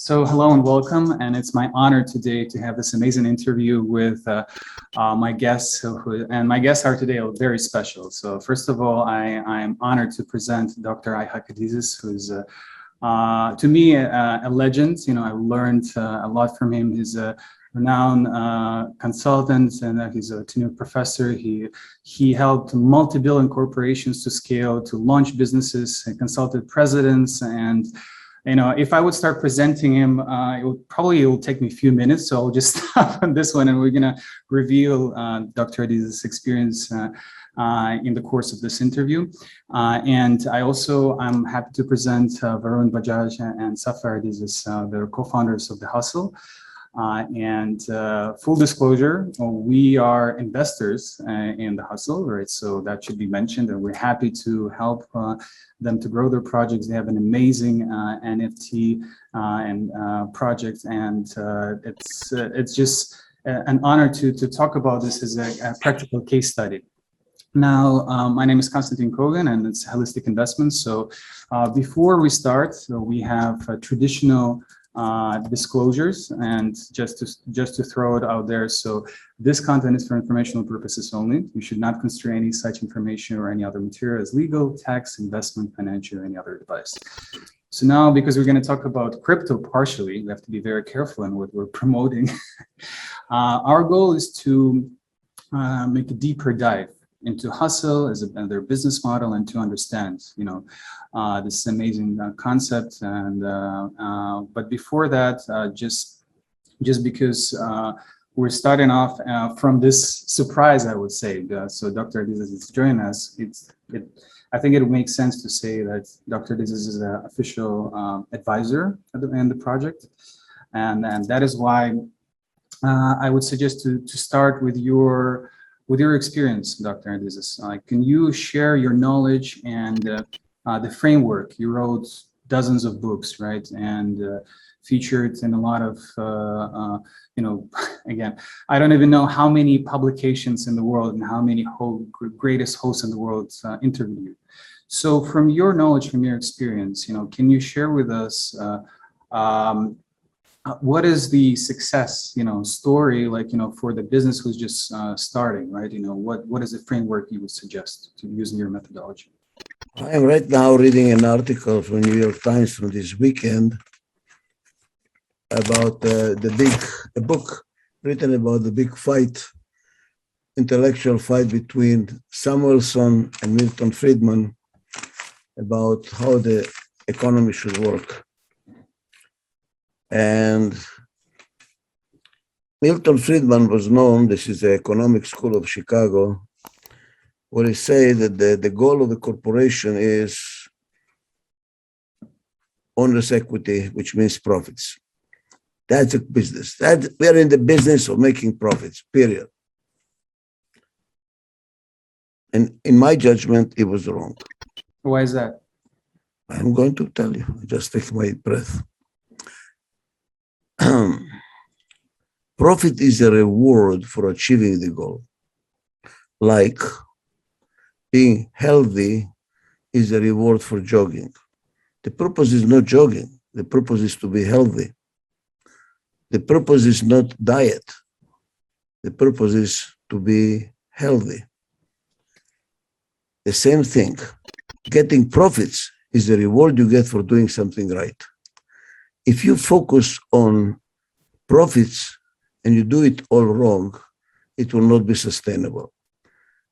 Hello and welcome, and it's my honor today to have this amazing interview with my guests, and my guests are today very special. So first of all, I'm honored to present Dr. Ichak Adizes, who's to me a legend. You know, I learned a lot from him. He's a renowned consultant, and he's a tenured professor. He helped multi-billion corporations to scale, to launch businesses, and consulted presidents. And you know, if I would start presenting him, it will take me a few minutes. So I'll just stop on this one, and we're gonna reveal Dr. Adizes' experience in the course of this interview. And I'm happy to present Varun Bajaj and Sapphire Adizes. They're co-founders of the HUSL. Full disclosure, we are investors in the HUSL, right? So that should be mentioned, and we're happy to help them to grow their projects. They have an amazing NFT project, and it's just an honor to talk about this as a practical case study. Now, my name is Constantin Kogan, and it's Holistic Investments. So before we start, we have traditional disclosures, and just to throw it out there. So this content is for informational purposes only. You should not construe any such information or any other material as legal, tax, investment, financial, or any other advice. So now, because we're going to talk about crypto partially, we have to be very careful in what we're promoting. Our goal is to make a deeper dive into HUSL as their business model, and to understand, you know, this amazing concept. And but before that, just because we're starting off from this surprise, I would say. So Dr. Adizes is joining us. I think it would make sense to say that Dr. Adizes is an official advisor in the project, and that is why I would suggest to start with your experience, Dr. Adizes. Can you share your knowledge and the framework? You wrote dozens of books, right? And featured in a lot of, you know, again, I don't even know how many publications in the world and how many greatest hosts in the world interviewed you. So from your knowledge, from your experience, you know, can you share with us what is the success, you know, story, like, you know, for the business who's just starting, right? You know, what is the framework you would suggest to use in your methodology? I am right now reading an article from New York Times from this weekend about a book written about the big fight, intellectual fight between Samuelson and Milton Friedman about how the economy should work. And Milton Friedman was known, this is the Economic School of Chicago, where he said that the goal of the corporation is owner's equity, which means profits. That's a business. We are in the business of making profits, period. And in my judgment, it was wrong. Why is that? I'm going to tell you. I just take my breath. Profit is a reward for achieving the goal. Like being healthy is a reward for jogging. The purpose is not jogging. The purpose is to be healthy. The purpose is not diet. The purpose is to be healthy. The same thing. Getting profits is the reward you get for doing something right. If you focus on profits and you do it all wrong, it will not be sustainable.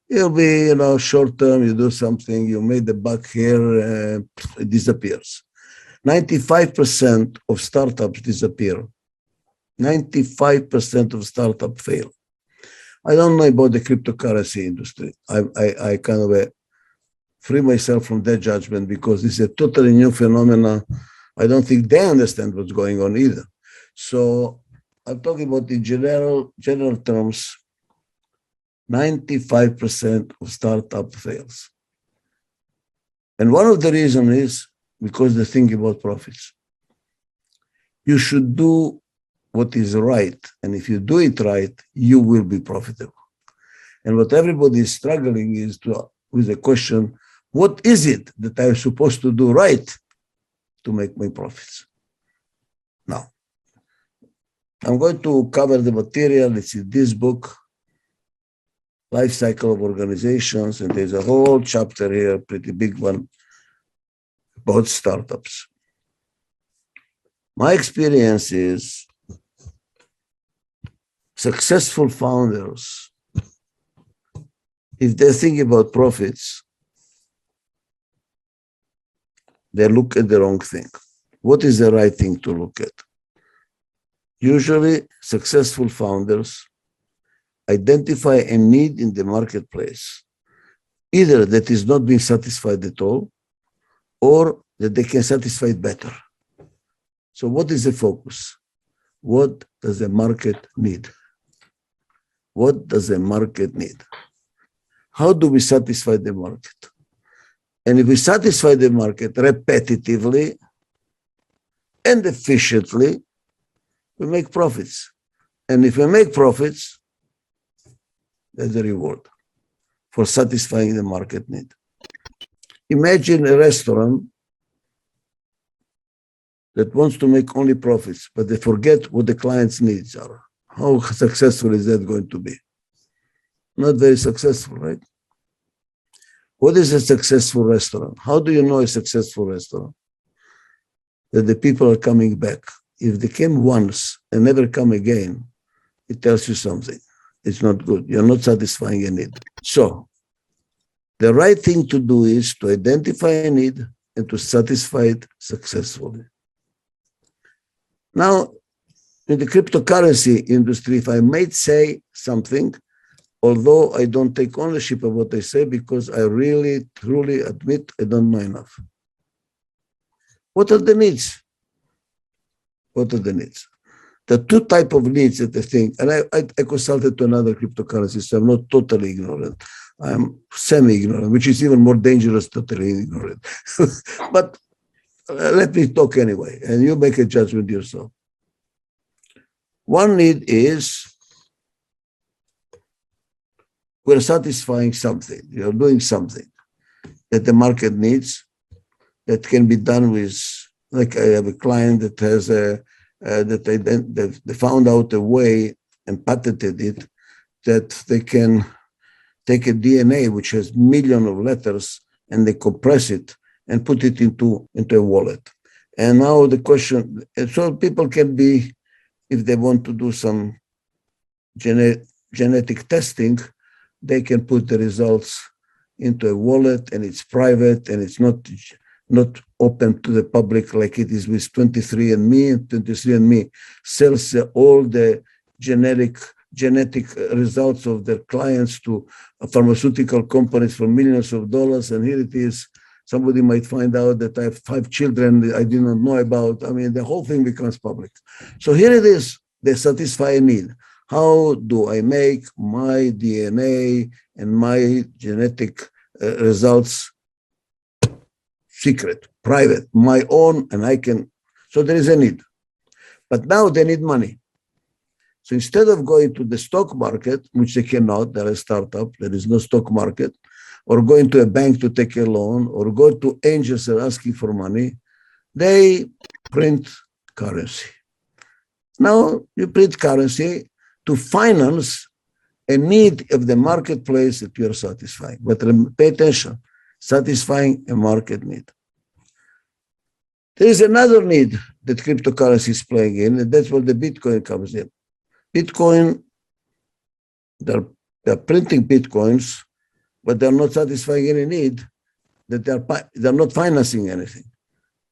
It'll be, you know, short term, you do something, you made the buck here, it disappears. 95% of startups disappear. 95% of startups fail. I don't know about the cryptocurrency industry. I kind of free myself from that judgment because it's a totally new phenomenon. I don't think they understand what's going on either. So I'm talking about in general terms, 95% of startup fails. And one of the reasons is because they think about profits. You should do what is right. And if you do it right, you will be profitable. And what everybody is struggling is with the question, what is it that I'm supposed to do right to make my profits? Now, I'm going to cover the material. It's in this book, Life Cycle of Organizations, and there's a whole chapter here, pretty big one, about startups. My experience is successful founders, if they think about profits, they look at the wrong thing. What is the right thing to look at? Usually, successful founders identify a need in the marketplace, either that is not being satisfied at all, or that they can satisfy it better. So what is the focus? What does the market need? What does the market need? How do we satisfy the market? And if we satisfy the market repetitively and efficiently, we make profits. And if we make profits, there's a reward for satisfying the market need. Imagine a restaurant that wants to make only profits, but they forget what the client's needs are. How successful is that going to be? Not very successful, right? What is a successful restaurant? How do you know a successful restaurant? That the people are coming back. If they came once and never come again, it tells you something. It's not good. You're not satisfying a need. So the right thing to do is to identify a need and to satisfy it successfully. Now, in the cryptocurrency industry, if I might say something, although I don't take ownership of what I say because I really, truly admit I don't know enough. What are the needs? What are the needs? The two types of needs that I think, and I consulted to another cryptocurrency, so I'm not totally ignorant. I'm semi-ignorant, which is even more dangerous, totally ignorant. But let me talk anyway, and you make a judgment yourself. One need is we're satisfying something. You're doing something that the market needs that can be done with, like I have a client that has they found out a way and patented it that they can take a DNA which has millions of letters and they compress it and put it into a wallet. And now the question, so people can be, if they want to do some genetic testing, they can put the results into a wallet and it's private and it's not open to the public like it is with 23andMe. And 23andMe sells all the genetic results of their clients to pharmaceutical companies for millions of dollars. And here it is. Somebody might find out that I have 5 children I did not know about. I mean, the whole thing becomes public. So here it is. They satisfy a need. How do I make my DNA and my genetic results secret, private, my own, and I can, so there is a need. But now they need money. So instead of going to the stock market, which they cannot, they're a startup, there is no stock market, or going to a bank to take a loan, or go to angels and asking for money, they print currency. Now you print currency to finance a need of the marketplace that you are satisfying. But pay attention, satisfying a market need. There is another need that cryptocurrency is playing in, and that's where the Bitcoin comes in. Bitcoin, they're printing Bitcoins, but they're not satisfying any need, that they're not financing anything.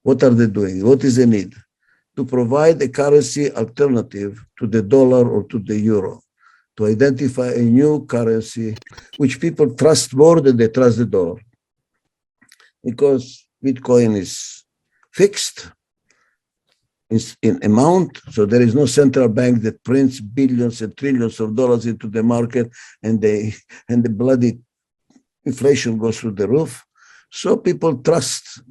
What are they doing? What is the need? To provide a currency alternative to the dollar or to the euro, to identify a new currency which people trust more than they trust the dollar. Because Bitcoin is fixed in amount, so there is no central bank that prints billions and trillions of dollars into the market and the bloody inflation goes through the roof. So people trust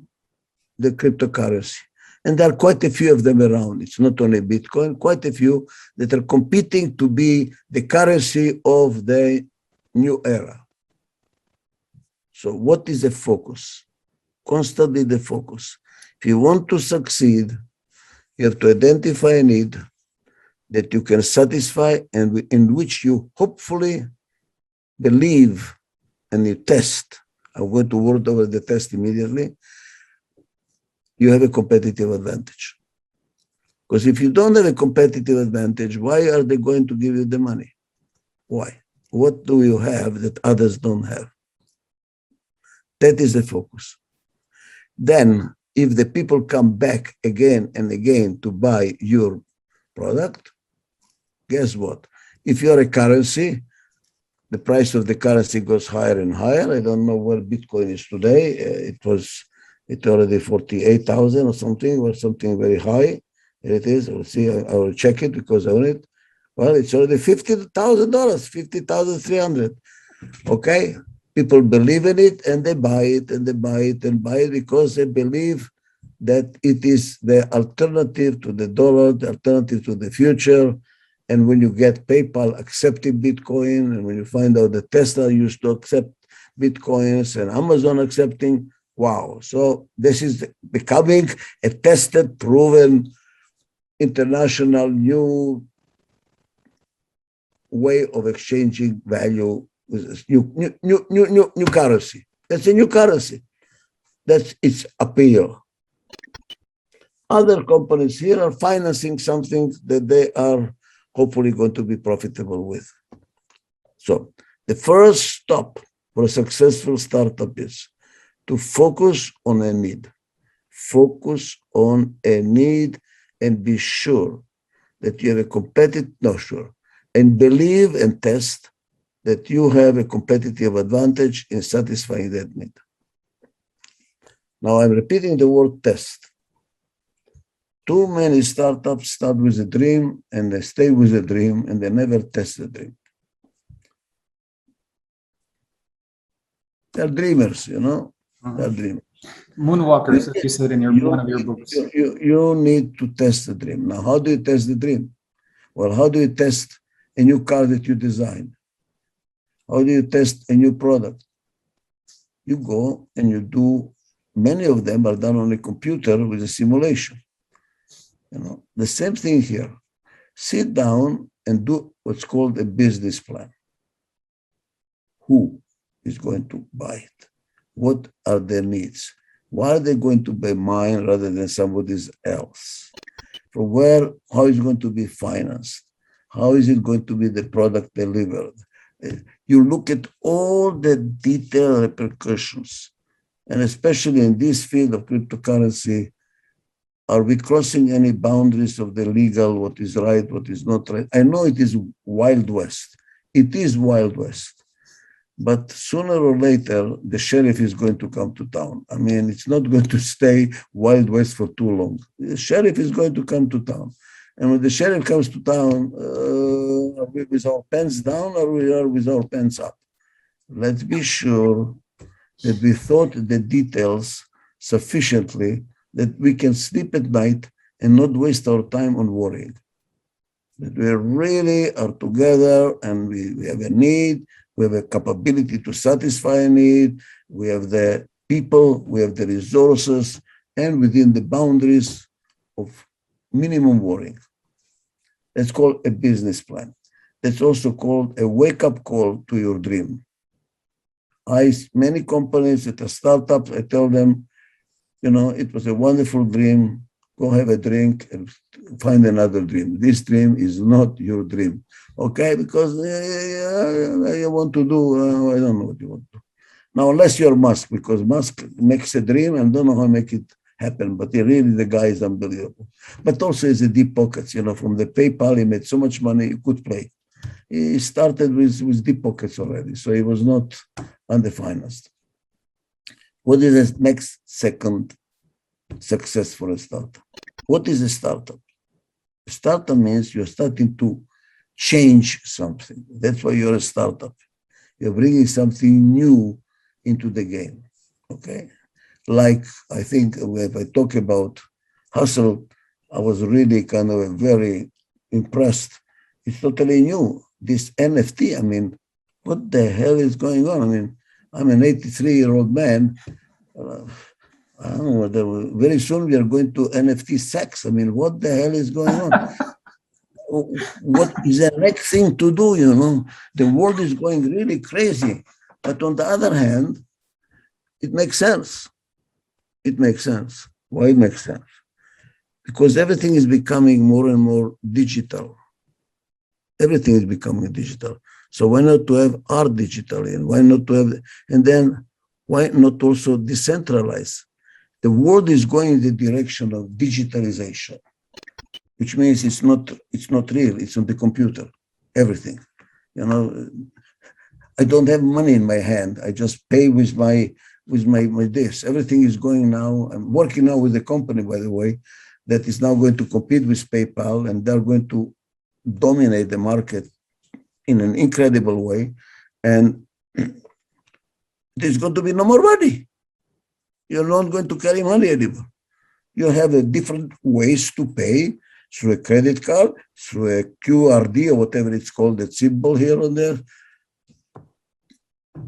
the cryptocurrency. And there are quite a few of them around. It's not only Bitcoin, quite a few that are competing to be the currency of the new era. So what is the focus? Constantly the focus. If you want to succeed, You have to identify a need that you can satisfy and in which you hopefully believe and you test. I'm going to word over the test immediately. You have a competitive advantage. Because if you don't have a competitive advantage, why are they going to give you the money? Why? What do you have that others don't have? That is the focus. Then, if the people come back again and again to buy your product, guess what? If you're a currency, the price of the currency goes higher and higher. I don't know where Bitcoin is today. It's already 48,000 or something very high. Here it is. I'll see. I will check it because I own it. Well, it's already $50,000, 50,300. Okay, people believe in it and they buy it and they buy it and buy it because they believe that it is the alternative to the dollar, the alternative to the future. And when you get PayPal accepting Bitcoin, and when you find out that Tesla used to accept Bitcoins and Amazon accepting, wow. So this is becoming a tested, proven, international new way of exchanging value with new currency. That's a new currency. That's its appeal. Other companies here are financing something that they are hopefully going to be profitable with. So the first stop for a successful startup is to focus on a need. Focus on a need and be sure that you have a competitive, and believe and test that you have a competitive advantage in satisfying that need. Now I'm repeating the word test. Too many startups start with a dream and they stay with a dream and they never test the dream. They're dreamers, you know, they're dreamers. Moonwalkers, as you said in one of your books. You need to test the dream. Now, how do you test the dream? Well, how do you test a new car that you design? How do you test a new product? You go and you do, many of them are done on a computer with a simulation. You know, the same thing here. Sit down and do what's called a business plan. Who is going to buy it? What are their needs? Why are they going to buy mine rather than somebody else? From where, how is it going to be financed? How is it going to be the product delivered? You look at all the detailed repercussions, and especially in this field of cryptocurrency, are we crossing any boundaries of the legal, what is right, what is not right? I know it is Wild West. It is Wild West. But sooner or later, the sheriff is going to come to town. I mean, it's not going to stay Wild West for too long. The sheriff is going to come to town. And when the sheriff comes to town, are we with our pants down or we are with our pants up? Let's be sure that we thought the details sufficiently that we can sleep at night and not waste our time on worrying. That we really are together and we have a need, we have a capability to satisfy a need, we have the people, we have the resources, and within the boundaries of minimum worrying. That's called a business plan. That's also called a wake-up call to your dream. Many companies that are startups, I tell them, you know, it was a wonderful dream. Go have a drink and find another dream. This dream is not your dream, okay? Because you want to do, I don't know what you want to do. Now, unless you're Musk, because Musk makes a dream and don't know how to make it happen, but really the guy is unbelievable. But also he's a deep pockets, you know, from the PayPal, he made so much money, he could play. He started with deep pockets already, so he was not underfinanced. What is the next second success for a startup? What is a startup? A startup means you're starting to change something. That's why you're a startup. You're bringing something new into the game, okay? Like, I think if I talk about HUSL, I was really kind of very impressed. It's totally new. This NFT, I mean, what the hell is going on? I mean, I'm an 83-year-old man. I don't know, very soon we are going to NFT sex. I mean, what the hell is going on? What is the next thing to do, you know? The world is going really crazy. But on the other hand, it makes sense. It makes sense. Why it makes sense? Because everything is becoming more and more digital. Everything is becoming digital. So why not to have art digitally? And why not to have, and then why not also decentralize? The world is going in the direction of digitalization, which means it's not real, it's on the computer, everything. You know, I don't have money in my hand. I just pay with my this. Everything is going now. I'm working now with a company, by the way, that is now going to compete with PayPal, and they're going to dominate the market in an incredible way. And there's going to be no more money. You're not going to carry money anymore. You have a different ways to pay through a credit card, through a QRD or whatever it's called, that symbol here and there.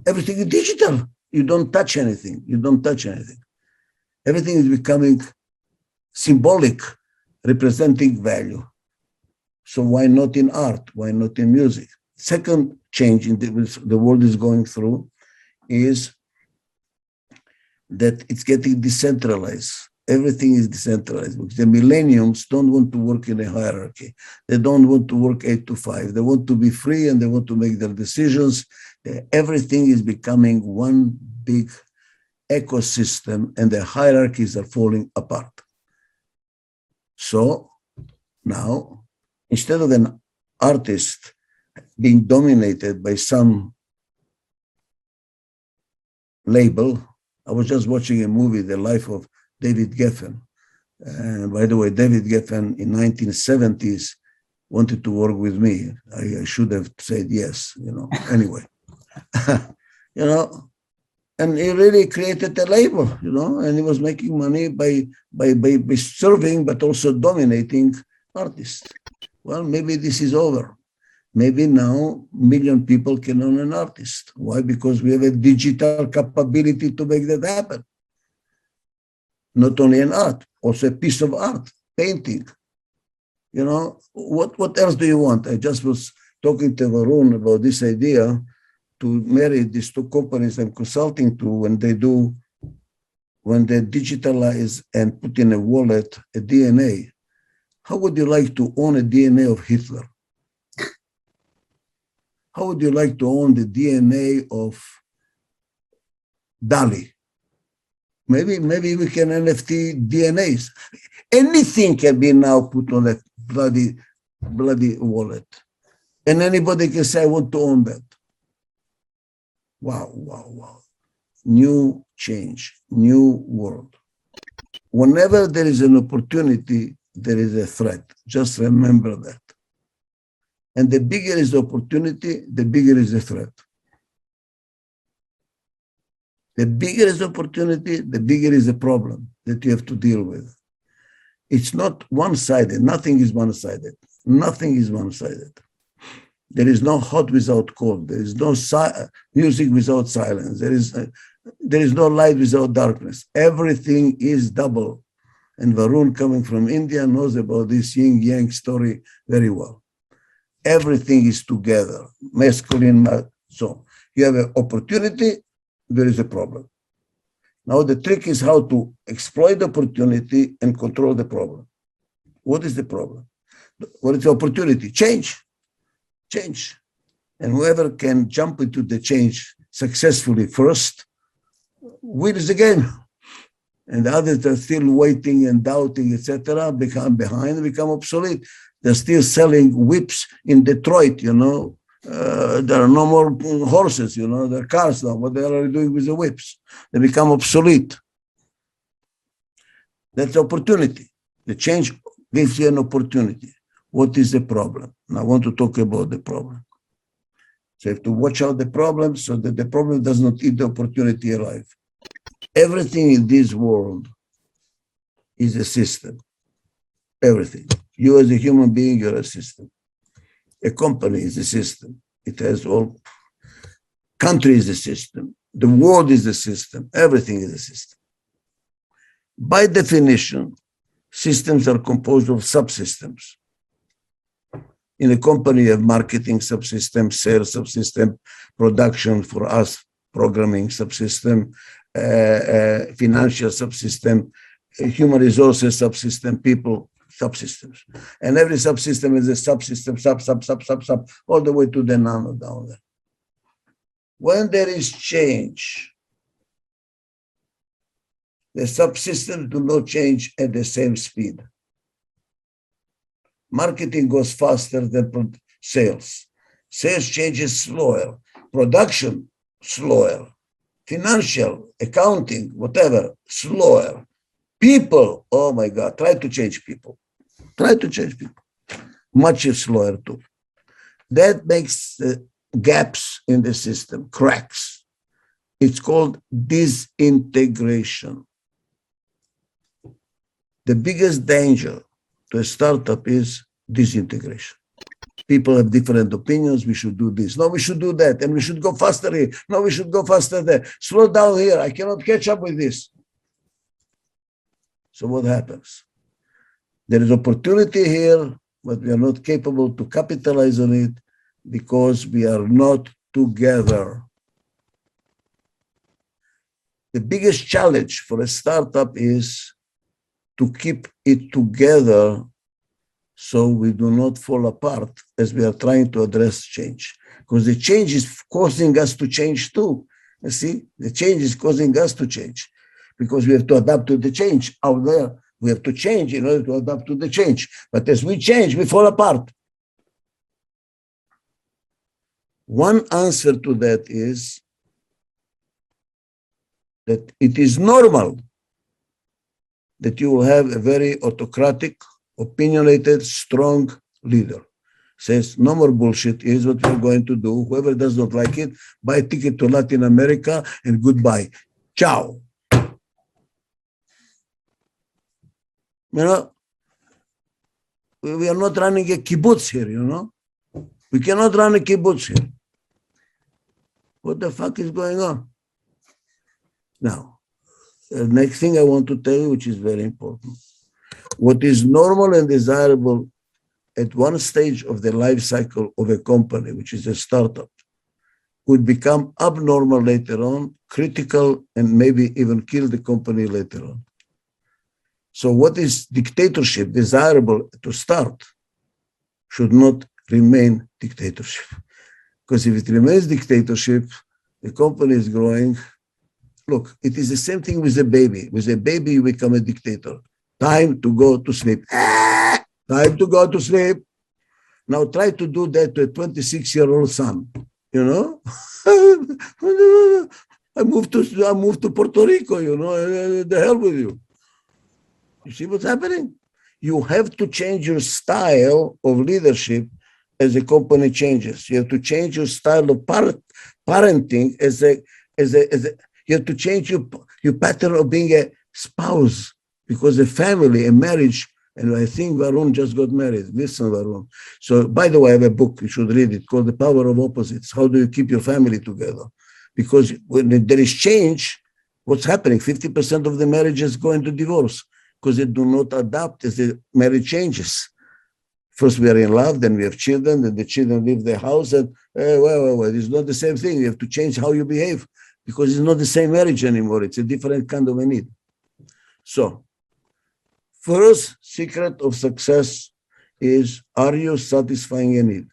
Everything is digital. You don't touch anything. You don't touch anything. Everything is becoming symbolic, representing value. So why not in art? Why not in music? Second change in the world is going through is that it's getting decentralized. Everything is decentralized because the millennials don't want to work in a hierarchy. They don't want to work 8 to 5. They want to be free and they want to make their decisions. Everything is becoming one big ecosystem and the hierarchies are falling apart. So now, instead of an artist being dominated by some label, I was just watching a movie, The Life of David Geffen. By the way, David Geffen in 1970s wanted to work with me. I should have said yes, you know, anyway. You know, and he really created a label, you know, and he was making money by serving, but also dominating artists. Well, maybe this is over. Maybe now 1 million people can own an artist. Why? Because we have a digital capability to make that happen. Not only an art, also a piece of art, painting. You know, what else do you want? I just was talking to Varun about this idea to marry these two companies I'm consulting to when they digitalize and put in a wallet a DNA. How would you like to own a DNA of Hitler? How would you like to own the DNA of Dali? Maybe we can NFT DNAs. Anything can be now put on a bloody wallet. And anybody can say, I want to own that. Wow, wow, wow. New change, new world. Whenever there is an opportunity, there is a threat. Just remember that. And the bigger is the opportunity, the bigger is the threat. The bigger is the opportunity, the bigger is the problem that you have to deal with. It's not one-sided. Nothing is one-sided. Nothing is one-sided. There is no hot without cold. There is no music without silence. There is no light without darkness. Everything is double. And Varun, coming from India, knows about this yin-yang story very well. Everything is together, masculine. So you have an opportunity, there is a problem. Now the trick is how to exploit the opportunity and control the problem. What is the problem? What is the opportunity? Change. And whoever can jump into the change successfully first wins the game. And the others are still waiting and doubting, etc., become behind, become obsolete. They're still selling whips in Detroit, you know. There are no more horses, you know, there are cars now. What they are doing with the whips? They become obsolete. That's opportunity. The change gives you an opportunity. What is the problem? And I want to talk about the problem. So you have to watch out the problem so that the problem does not eat the opportunity alive. Everything in this world is a system. Everything. You as a human being, you're a system. A company is a system. It has all. Country is a system. The world is a system. Everything is a system. By definition, systems are composed of subsystems. In a company, you have marketing subsystem, sales subsystem, production for us, programming subsystem, financial subsystem, human resources subsystem, people subsystems. And every subsystem is a subsystem, sub, all the way to the nano down there. When there is change, the subsystems do not change at the same speed. Marketing goes faster than sales. Sales changes slower. Production, slower. Financial, accounting, whatever, slower. People, oh my God, try to change people. Try to change people. Much slower too. That makes gaps in the system, cracks. It's called disintegration. The biggest danger to a startup is disintegration. People have different opinions. We should do this. No, we should do that. And we should go faster here. No, we should go faster there. Slow down here. I cannot catch up with this. So what happens? There is opportunity here, but we are not capable to capitalize on it because we are not together. The biggest challenge for a startup is to keep it together so we do not fall apart as we are trying to address change. Because the change is causing us to change too. You see, the change is causing us to change because we have to adapt to the change out there. We have to change in order to adapt to the change. But as we change, we fall apart. One answer to that is that it is normal that you will have a very autocratic, opinionated, strong leader. Says, no more bullshit, here's what we're going to do. Whoever does not like it, buy a ticket to Latin America and goodbye. Ciao. You know, we are not running a kibbutz here, you know. We cannot run a kibbutz here. What the fuck is going on? Now, the next thing I want to tell you, which is very important. What is normal and desirable at one stage of the life cycle of a company, which is a startup, would become abnormal later on, critical, and maybe even kill the company later on. So what is dictatorship desirable to start should not remain dictatorship. Because if it remains dictatorship, the company is growing. Look, it is the same thing with a baby. With a baby, you become a dictator. Time to go to sleep. Time to go to sleep. Now try to do that to a 26-year-old son. You know, I moved to Puerto Rico. You know, the hell with you. You see what's happening? You have to change your style of leadership as the company changes. You have to change your style of parenting you have to change your pattern of being a spouse, because a family, a marriage, and I think Varun just got married. Listen, Varun. So, by the way, I have a book, you should read it, called The Power of Opposites. How do you keep your family together? Because when there is change, what's happening? 50% of the marriages go into divorce because they do not adapt as the marriage changes. First, we are in love, then we have children, then the children leave the house, and it's not the same thing. You have to change how you behave because it's not the same marriage anymore. It's a different kind of a need. So, first secret of success is, are you satisfying a need?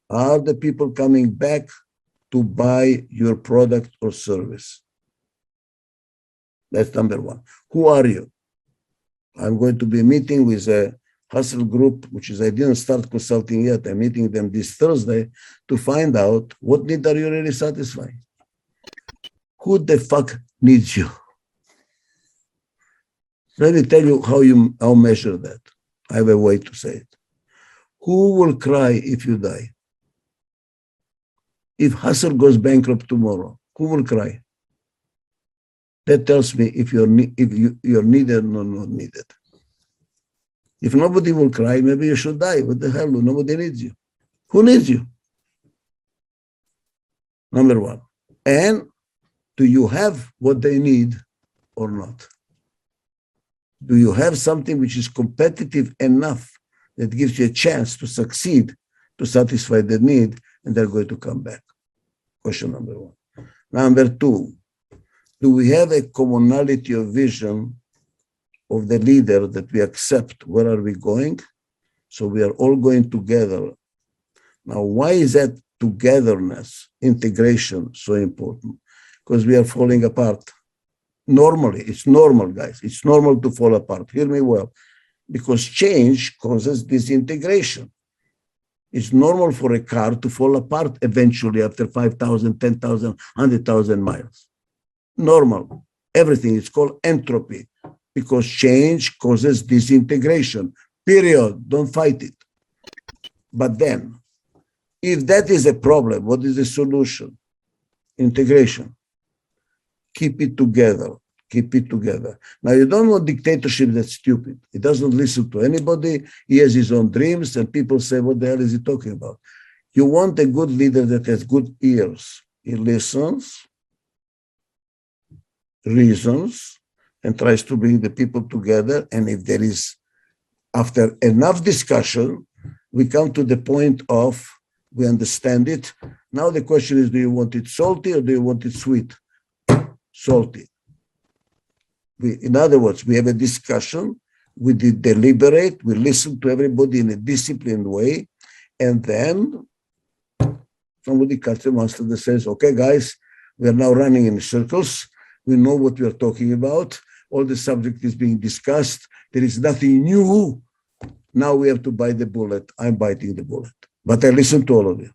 Are the people coming back to buy your product or service? That's number one. Who are you? I'm going to be meeting with a HUSL group, which is, I didn't start consulting yet. I'm meeting them this Thursday to find out what need are you really satisfying. Who the fuck needs you? Let me tell you how measure that. I have a way to say it. Who will cry if you die? If HUSL goes bankrupt tomorrow, who will cry? That tells me if you're needed or not needed. If nobody will cry, maybe you should die. What the hell? Nobody needs you. Who needs you? Number one. And do you have what they need or not? Do you have something which is competitive enough that gives you a chance to succeed, to satisfy the need, and they're going to come back? Question number one. Number two, do we have a commonality of vision of the leader that we accept? Where are we going? So we are all going together. Now, why is that togetherness, integration so important? Because we are falling apart. Normally, it's normal, guys. It's normal to fall apart. Hear me well. Because change causes disintegration. It's normal for a car to fall apart eventually after 5,000, 10,000, 100,000 miles. Normal. Everything is called entropy because change causes disintegration. Period. Don't fight it. But then, if that is a problem, what is the solution? Integration. Keep it together. Keep it together. Now, you don't want dictatorship that's stupid. He doesn't listen to anybody. He has his own dreams, and people say, what the hell is he talking about? You want a good leader that has good ears. He listens, reasons, and tries to bring the people together. And if there is, after enough discussion, we come to the point of, we understand it. Now the question is, do you want it salty or do you want it sweet? Salty. In other words, we have a discussion, we deliberate, we listen to everybody in a disciplined way, and then somebody cuts a monster that says, okay, guys, we are now running in circles. We know what we are talking about. All the subject is being discussed. There is nothing new. Now we have to bite the bullet. I'm biting the bullet. But I listen to all of you.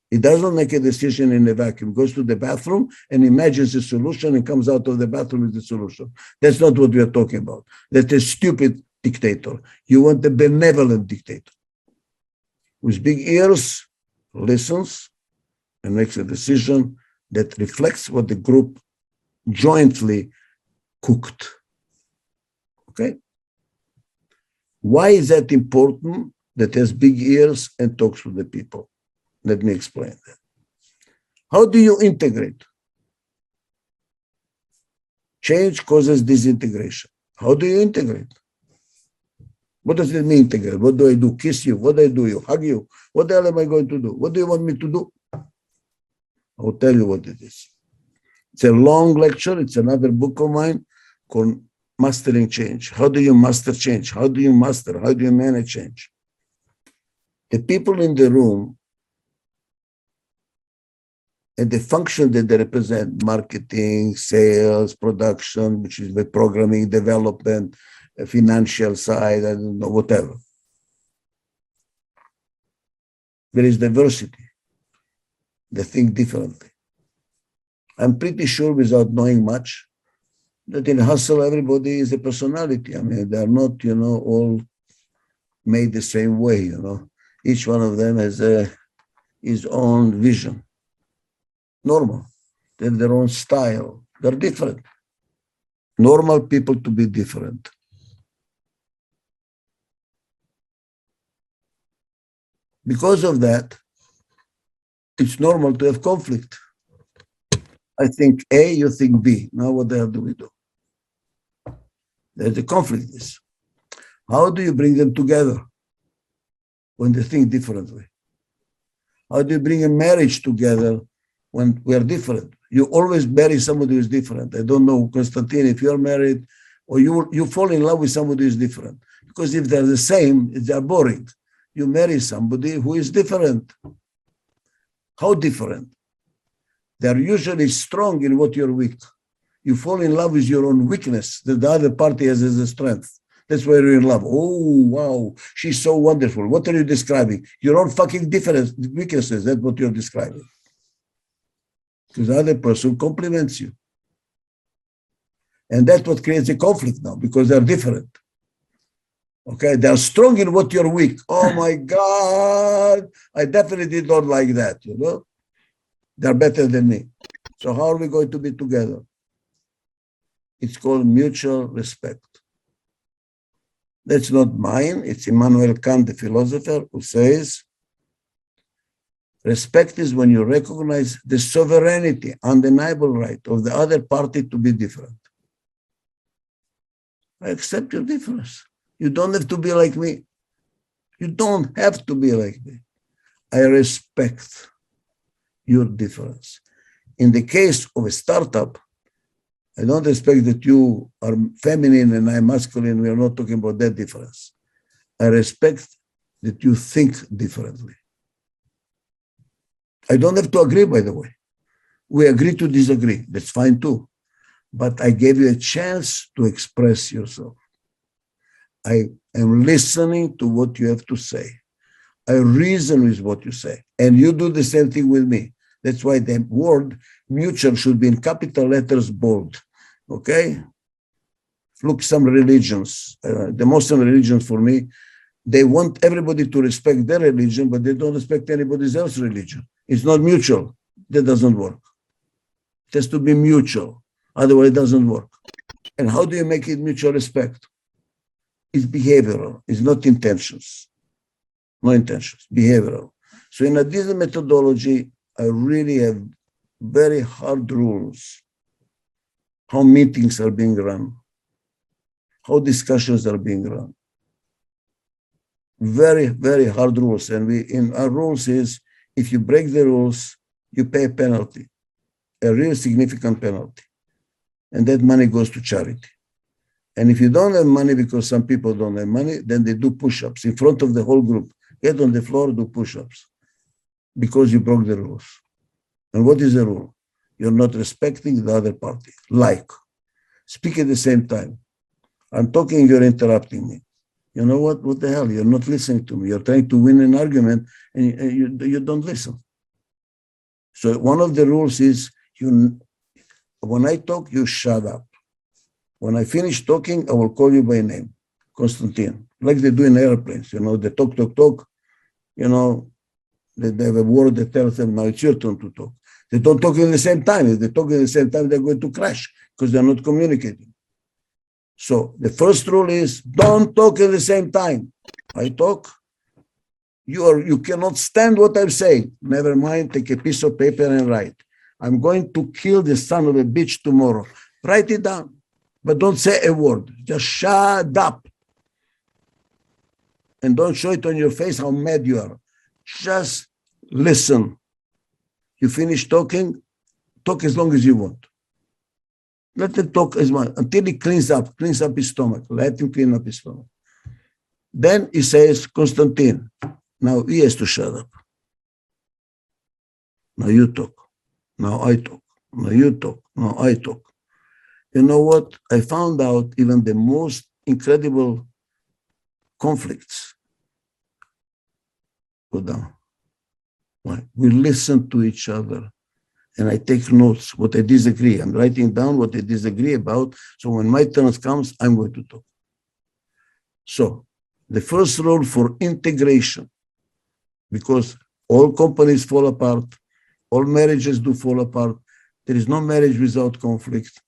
He doesn't make a decision in a vacuum, goes to the bathroom and imagines a solution and comes out of the bathroom with the solution. That's not what we are talking about. That's a stupid dictator. You want a benevolent dictator with big ears, listens, and makes a decision that reflects what the group jointly cooked. Okay? Why is that important? That has big ears and talks to the people. Let me explain that. How do you integrate? Change causes disintegration. How do you integrate? What does it mean, integrate? What do I do? Kiss you? What do I do? You hug you? What the hell am I going to do? What do you want me to do? I'll tell you what it is. It's a long lecture. It's another book of mine called Mastering Change. How do you master change? How do you master? How do you manage change? The people in the room and the function that they represent, marketing, sales, production, which is the programming, development, financial side, I don't know, whatever. There is diversity. They think differently. I'm pretty sure, without knowing much, that in HUSL, everybody is a personality. I mean, they're not, all made the same way, Each one of them has his own vision. Normal. They have their own style. They're different. Normal people to be different. Because of that, it's normal to have conflict. I think A, you think B. Now what the hell do we do? There's a conflict. How do you bring them together when they think differently? How do you bring a marriage together when we are different? You always marry somebody who is different. I don't know, Constantin, if you're married or you fall in love with somebody who is different. Because if they're the same, they're boring. You marry somebody who is different. How different? They're usually strong in what you're weak. You fall in love with your own weakness that the other party has as a strength. That's why you're in love. Oh, wow, she's so wonderful. What are you describing? Your own fucking weaknesses. That's what you're describing. Because the other person compliments you. And that's what creates a conflict now, because they're different. Okay, they're strong in what you're weak. Oh my God, I definitely don't like that, They're better than me. So how are we going to be together? It's called mutual respect. That's not mine. It's Immanuel Kant, the philosopher, who says, Respect is when you recognize the sovereignty, undeniable right of the other party to be different. I accept your difference. You don't have to be like me. You don't have to be like me. I respect your difference. In the case of a startup, I don't expect that you are feminine and I'm masculine. We are not talking about that difference. I respect that you think differently. I don't have to agree, by the way. We agree to disagree. That's fine too. But I gave you a chance to express yourself. I am listening to what you have to say. I reason with what you say. And you do the same thing with me. That's why the word mutual should be in capital letters, bold. Okay? Look, some religions, the Muslim religions for me, they want everybody to respect their religion, but they don't respect anybody else's religion. It's not mutual. That doesn't work. It has to be mutual. Otherwise, it doesn't work. And how do you make it mutual respect? It's behavioral. It's not intentions. No intentions, behavioral. So in Adizes methodology, I really have very hard rules. How meetings are being run. How discussions are being run. Very, very hard rules. And in our rules is, if you break the rules, you pay a penalty, a real significant penalty. And that money goes to charity. And if you don't have money, because some people don't have money, then they do push-ups in front of the whole group. Get on the floor, do push-ups, because you broke the rules. And what is the rule? You're not respecting the other party. Like, speak at the same time. I'm talking, you're interrupting me. You know what? What the hell? You're not listening to me. You're trying to win an argument, and you don't listen. So one of the rules is, when I talk, you shut up. When I finish talking, I will call you by name, Constantin, like they do in airplanes. They talk. They have a word that tells them, now it's your turn to talk. They don't talk at the same time. If they talk at the same time, they're going to crash because they're not communicating. So the first rule is, don't talk at the same time. I talk. You cannot stand what I'm saying. Never mind, take a piece of paper and write. I'm going to kill the son of a bitch tomorrow. Write it down. But don't say a word. Just shut up. And don't show it on your face how mad you are. Just listen. You finish talking, talk as long as you want. Let him talk as much until he cleans up his stomach. Let him clean up his stomach. Then he says, Constantin, now he has to shut up. Now you talk. Now I talk. Now you talk. Now I talk. You know what? I found out even the most incredible conflicts go down. Why? We listen to each other. And I take notes, what I disagree. I'm writing down what I disagree about. So when my turn comes, I'm going to talk. So the first rule for integration, because all companies fall apart, all marriages do fall apart. There is no marriage without conflict.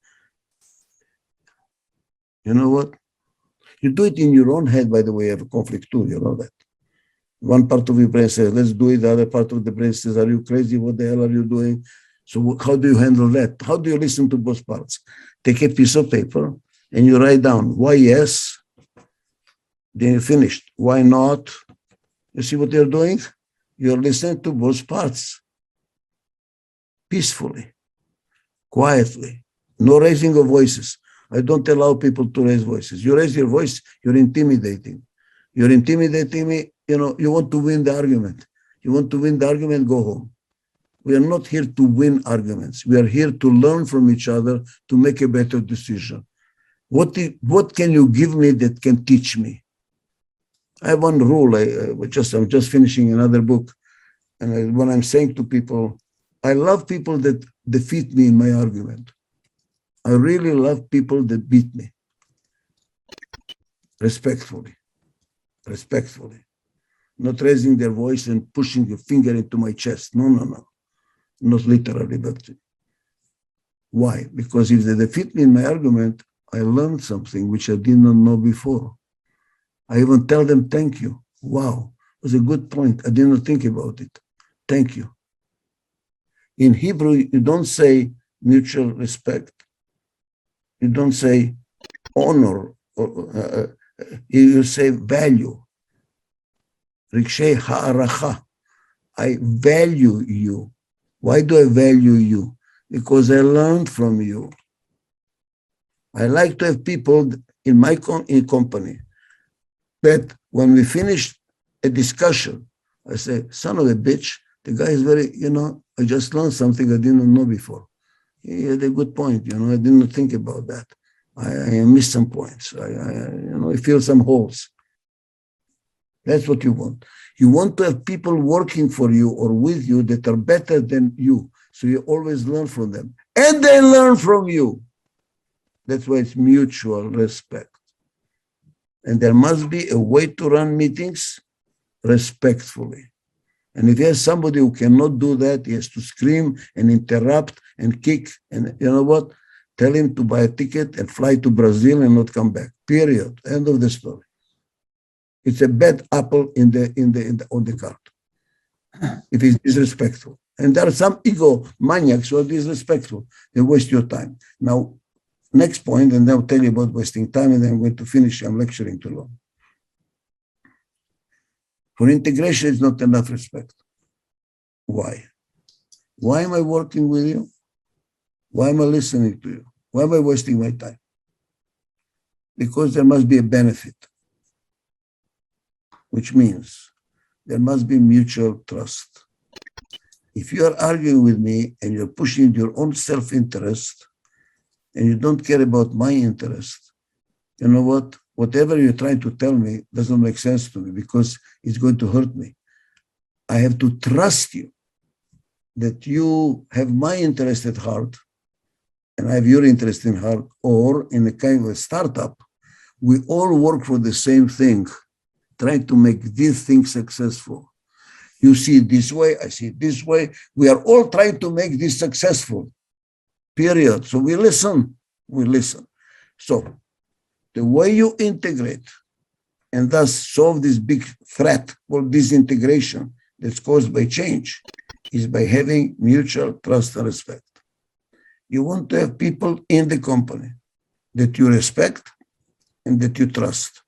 You know what? You do it in your own head, by the way, you have a conflict too, you know that. One part of your brain says, let's do it. The other part of the brain says, are you crazy? What the hell are you doing? So how do you handle that? How do you listen to both parts? Take a piece of paper and you write down, why yes? Then you finished. Why not? You see what you're doing? You're listening to both parts. Peacefully, quietly, no raising of voices. I don't allow people to raise voices. You raise your voice, you're intimidating. You're intimidating me, you want to win the argument. You want to win the argument, go home. We are not here to win arguments. We are here to learn from each other to make a better decision. What can you give me that can teach me? I have one rule. I'm just finishing another book. And when I'm saying to people, I love people that defeat me in my argument. I really love people that beat me. Respectfully. Not raising their voice and pushing a finger into my chest. No. Not literally, but why? Because if they defeat me in my argument, I learned something which I did not know before. I even tell them, thank you. Wow, it was a good point. I did not think about it. Thank you. In Hebrew, you don't say mutual respect. You don't say honor, or you say value. Rikshei ha'aracha. I value you. Why do I value you? Because I learned from you. I like to have people in my company that when we finish a discussion, I say, son of a bitch, the guy is very, I just learned something I didn't know before. He had a good point, I didn't think about that. I missed some points. I feel some holes. That's what you want. You want to have people working for you or with you that are better than you. So you always learn from them. And they learn from you. That's why it's mutual respect. And there must be a way to run meetings respectfully. And if you have somebody who cannot do that, he has to scream and interrupt and kick. And you know what? Tell him to buy a ticket and fly to Brazil and not come back. Period. End of the story. It's a bad apple on the cart. If he's disrespectful. And there are some ego maniacs who are disrespectful. They waste your time. Now, next point, and I'll tell you about wasting time, and then I'm going to finish. I'm lecturing too long. For integration, it's not enough respect. Why? Why am I working with you? Why am I listening to you? Why am I wasting my time? Because there must be a benefit, which means there must be mutual trust. If you are arguing with me and you're pushing your own self-interest and you don't care about my interest, you know what? Whatever you're trying to tell me doesn't make sense to me because it's going to hurt me. I have to trust you that you have my interest at heart and I have your interest in heart, or in a kind of a startup, we all work for the same thing, trying to make this thing successful. You see it this way, I see it this way. We are all trying to make this successful, period. So we listen. So the way you integrate and thus solve this big threat or disintegration that's caused by change is by having mutual trust and respect. You want to have people in the company that you respect and that you trust.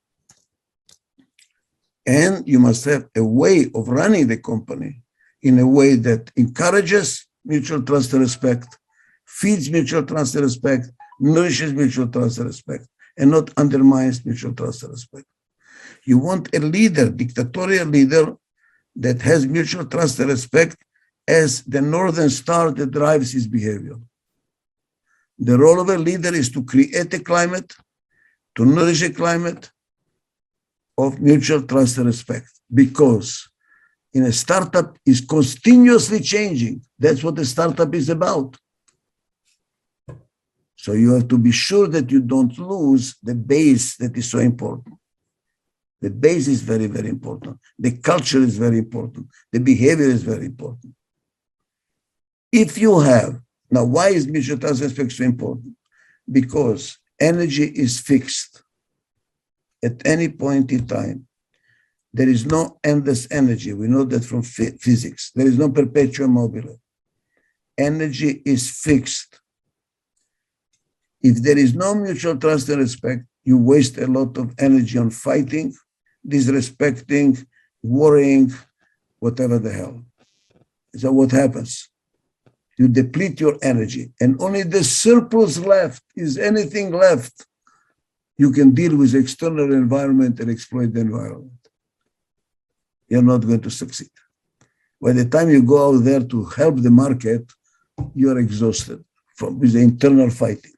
And you must have a way of running the company in a way that encourages mutual trust and respect, feeds mutual trust and respect, nourishes mutual trust and respect, and not undermines mutual trust and respect. You want a leader, dictatorial leader, that has mutual trust and respect as the northern star that drives his behavior. The role of a leader is to create a climate, to nourish a climate of mutual trust and respect, because in a startup is continuously changing. That's what a startup is about. So you have to be sure that you don't lose the base that is so important. The base is very, very important. The culture is very important. The behavior is very important. If you have, now why is mutual trust and respect so important? Because energy is fixed at any point in time. There is no endless energy. We know that from physics. There is no perpetuum mobile. Energy is fixed. If there is no mutual trust and respect, you waste a lot of energy on fighting, disrespecting, worrying, whatever the hell. So what happens? You deplete your energy, and only the surplus left, is anything left, you can deal with the external environment and exploit the environment. You're not going to succeed. By the time you go out there to help the market, you're exhausted with the internal fighting.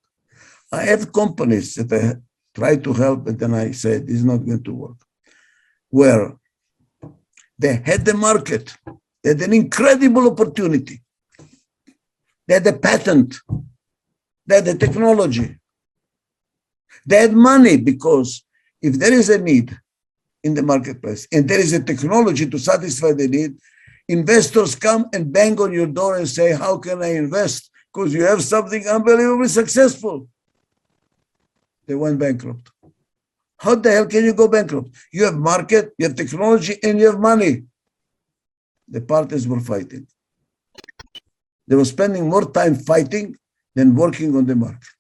I have companies that I try to help, and then I said, this is not going to work. Where they had the market, they had an incredible opportunity. They had a patent, they had the technology. They had money, because if there is a need in the marketplace and there is a technology to satisfy the need, investors come and bang on your door and say, how can I invest? Because you have something unbelievably successful. They went bankrupt. How the hell can you go bankrupt? You have market, you have technology, and you have money. the parties were fighting. They were spending more time fighting than working on the market.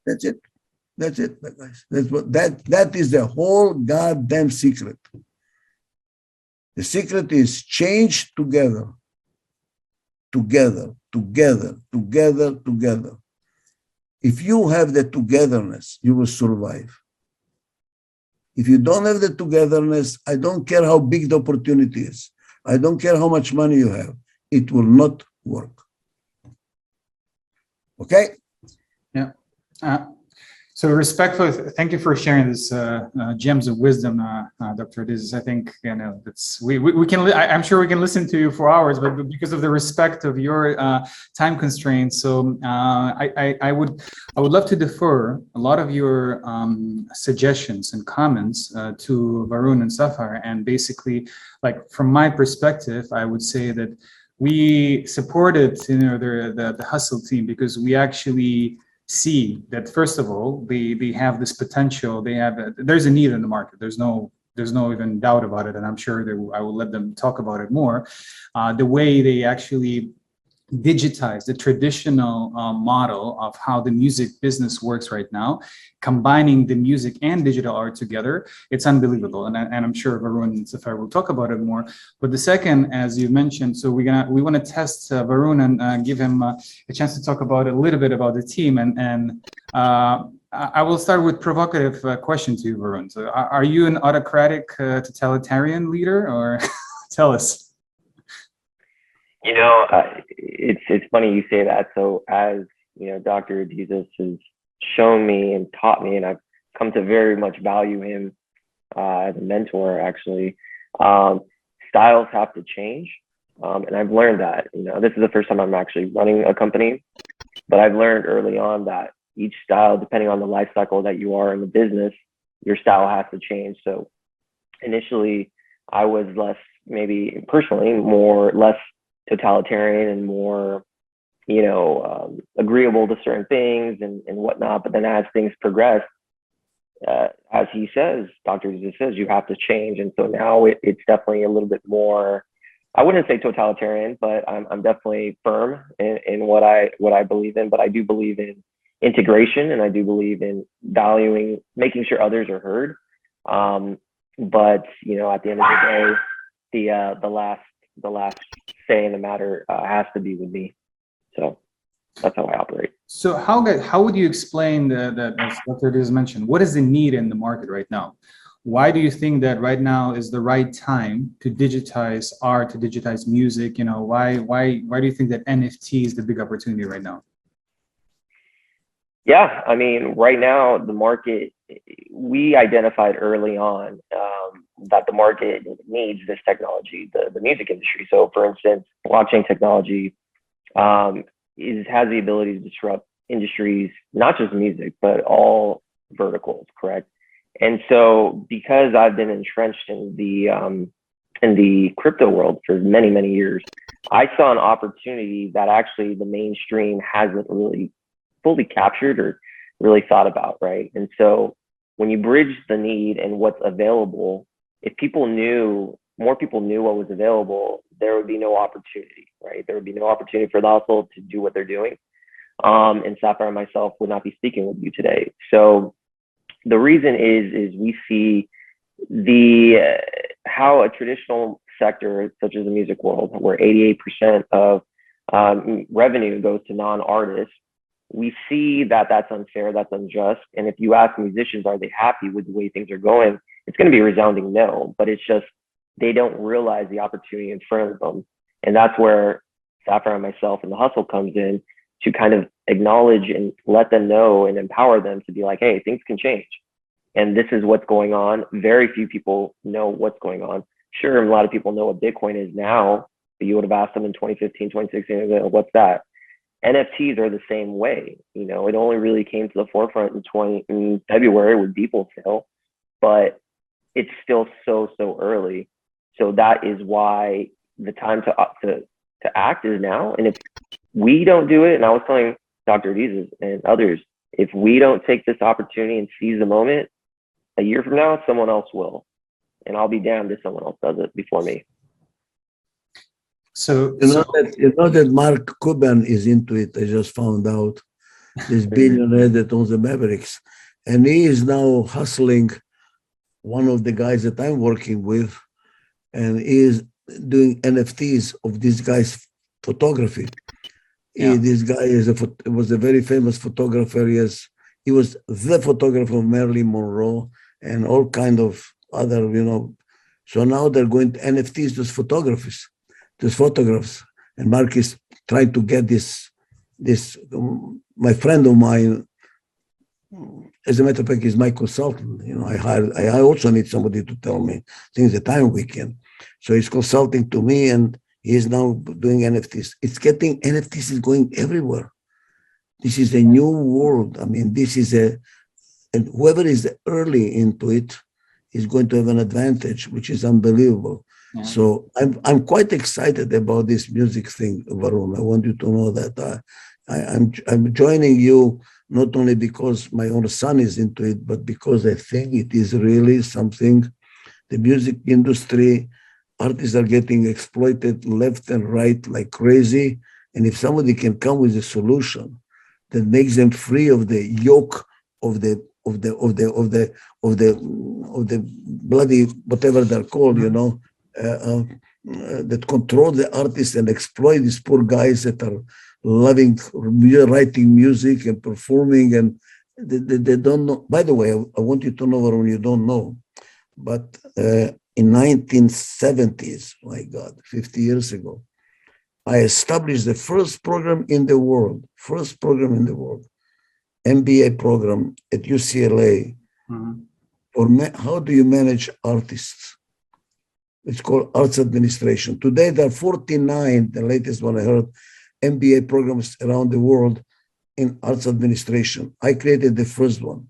That's it. That's it, guys. That is the whole goddamn secret. The secret is change together. Together. If you have the togetherness, you will survive. If you don't have the togetherness, I don't care how big the opportunity is. I don't care how much money you have. It will not work. Okay? Yeah. So respectfully, thank you for sharing this gems of wisdom, Dr. Adizes. I think it's we can. I'm sure we can listen to you for hours, but because of the respect of your time constraints, so I would love to defer a lot of your suggestions and comments to Varun and Sapphire. And basically, like from my perspective, I would say that we supported the HUSL team because we actually see that first of all they have this potential. There's a need in the market. There's no even doubt about it, and I'm sure I will let them talk about it more. The way they actually digitize the traditional model of how the music business works right now, combining the music and digital art together, it's unbelievable. And I'm sure Varun and Sapphire will talk about it more. But the second, as you mentioned, so we want to test Varun and give him a chance to talk about a little bit about the team. And I will start with provocative question to you, Varun. So are you an autocratic totalitarian leader, or tell us? You know, it's funny you say that. So as you know, Dr. Adizes has shown me and taught me, and I've come to very much value him as a mentor, actually. Styles have to change. And I've learned that, you know, this is the first time I'm actually running a company, but I've learned early on that each style, depending on the life cycle that you are in the business, your style has to change. So initially I was less, maybe personally, less totalitarian and more, you know, agreeable to certain things and whatnot. But then as things progress, as he says, Dr. Adizes says, you have to change. And so now it's definitely a little bit more, I wouldn't say totalitarian, but I'm definitely firm in what I believe in. But I do believe in integration, and I do believe in valuing, making sure others are heard. But you know, at the end of the day, the last say in the matter has to be with me. So that's how I operate. So how would you explain that, as Dr. Adizes mentioned, what is the need in the market right now? Why do you think that right now is the right time to digitize art, to digitize music? You know, why do you think that NFT is the big opportunity right now? Yeah, I mean, right now the market, we identified early on that the market needs this technology, the music industry. So for instance, blockchain technology has the ability to disrupt industries, not just music, but all verticals, correct? And so because I've been entrenched in the crypto world for many, many years, I saw an opportunity that actually the mainstream hasn't really fully captured or really thought about, right? And so when you bridge the need and what's available, if more people knew what was available, there would be no opportunity, right? There would be no opportunity for the hustle to do what they're doing. And Sapphire and myself would not be speaking with you today. So the reason is we see how a traditional sector such as the music world, where 88% of revenue goes to non-artists, we see that that's unfair, that's unjust. And if you ask musicians, are they happy with the way things are going? It's going to be a resounding no, but it's just, they don't realize the opportunity in front of them. And that's where Sapphire and myself and the hustle comes in to kind of acknowledge and let them know and empower them to be like, hey, things can change. And this is what's going on. Very few people know what's going on. Sure, a lot of people know what Bitcoin is now, but you would have asked them in 2015, 2016, what's that? NFTs are the same way. You know, it only really came to the forefront in February with Beeple sale, but it's still so early. So that is why the time to act is now. And if we don't do it, and I was telling Dr. Adizes and others, if we don't take this opportunity and seize the moment, a year from now, someone else will. And I'll be damned if someone else does it before me. So, You know that Mark Cuban is into it. I just found out, this billionaire that owns the Mavericks, and he is now hustling one of the guys that I'm working with, and he is doing NFTs of this guy's photography. This guy was a very famous photographer. He was the photographer of Marilyn Monroe and all kind of other, So now they're going to NFTs, those photographs. And Mark is trying to get this. My friend of mine, as a matter of fact, is my consultant. I also need somebody to tell me things that I'm weak in. So he's consulting to me, and he's now doing NFTs. NFTs is going everywhere. This is a new world. I mean, and whoever is early into it is going to have an advantage, which is unbelievable. Yeah. So I'm quite excited about this music thing, Varun. I want you to know that I'm joining you not only because my own son is into it, but because I think it is really something. The music industry, artists are getting exploited left and right like crazy. And if somebody can come with a solution that makes them free of the yoke of the bloody whatever they're called, that control the artists and exploit these poor guys that are loving writing music and performing, and they don't know. By the way, I want you to know, Varun, you don't know, but in 1970s, my God, 50 years ago, I established the first program in the world, MBA program at UCLA, for how do you manage artists? It's called Arts Administration. Today, there are 49, the latest one I heard, MBA programs around the world in Arts Administration. I created the first one.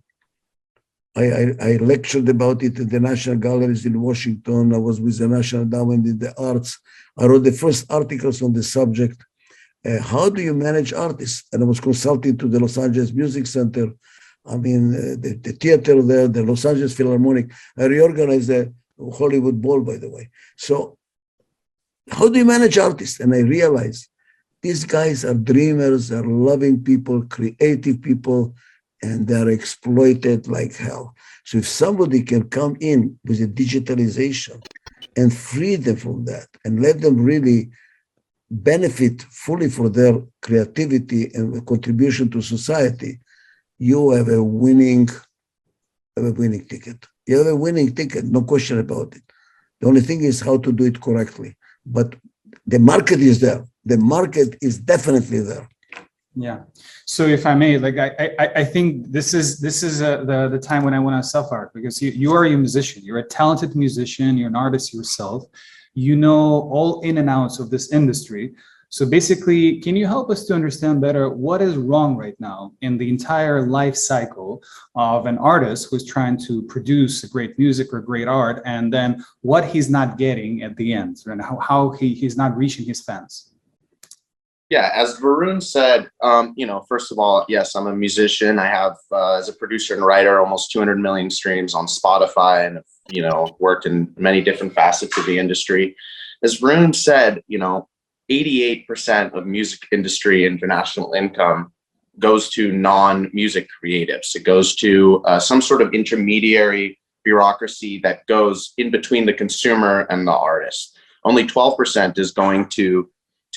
I lectured about it at the National Galleries in Washington. I was with the National Endowment in the Arts. I wrote the first articles on the subject. How do you manage artists? And I was consulting to the Los Angeles Music Center. I mean, the theater there, the Los Angeles Philharmonic. I reorganized the Hollywood Bowl, by the way. So how do you manage artists? And I realized these guys are dreamers, they're loving people, creative people, and they're exploited like hell. So if somebody can come in with a digitalization and free them from that and let them really benefit fully for their creativity and contribution to society, you have a winning ticket. You have a winning ticket, no question about it. The only thing is how to do it correctly. But the market is there. The market is definitely there. Yeah. So if I may, I think this is the time when I want to Sapphire, because you are a musician. You're a talented musician. You're an artist yourself. You know all in and outs of this industry. So basically, can you help us to understand better what is wrong right now in the entire life cycle of an artist who's trying to produce great music or great art, and then what he's not getting at the end, and how he's not reaching his fans? Yeah, as Varun said, first of all, yes, I'm a musician. I have, as a producer and writer, almost 200 million streams on Spotify, and worked in many different facets of the industry. As Varun said, 88% of music industry international income goes to non-music creatives. It goes to some sort of intermediary bureaucracy that goes in between the consumer and the artist. Only 12% is going to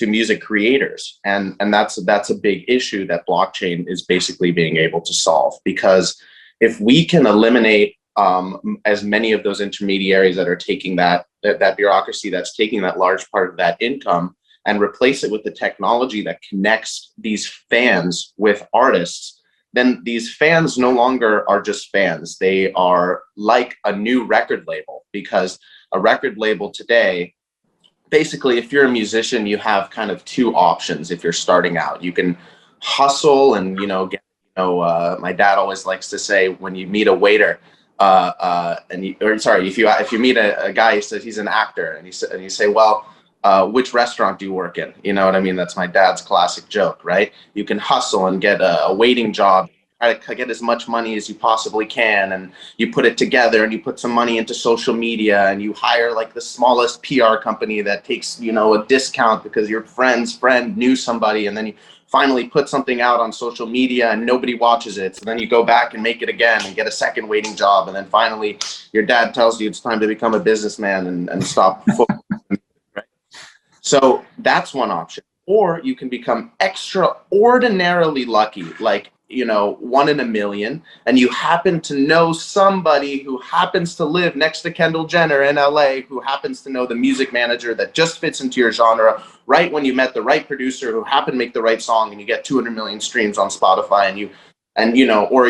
music creators, and that's a big issue that blockchain is basically being able to solve. Because if we can eliminate as many of those intermediaries that are taking that bureaucracy that's taking that large part of that income, and replace it with the technology that connects these fans with artists, then these fans no longer are just fans. They are like a new record label, because a record label today, basically, if you're a musician, you have kind of two options. If you're starting out, you can hustle and, my dad always likes to say, when you meet a waiter, if you meet a guy, he says he's an actor, and you say, well, which restaurant do you work in? You know what I mean? That's my dad's classic joke, right? You can hustle and get a waiting job try to get as much money as you possibly can, and you put it together and you put some money into social media and you hire like the smallest PR company that takes, you know, a discount because your friend's friend knew somebody, and then you finally put something out on social media and nobody watches it. So then you go back and make it again and get a second waiting job. And then finally your dad tells you it's time to become a businessman and stop. Right? So that's one option. Or you can become extraordinarily lucky, like, you know, 1 in a million, and you happen to know somebody who happens to live next to Kendall Jenner in LA, who happens to know the music manager that just fits into your genre, right when you met the right producer who happened to make the right song, and you get 200 million streams on Spotify, and you know, or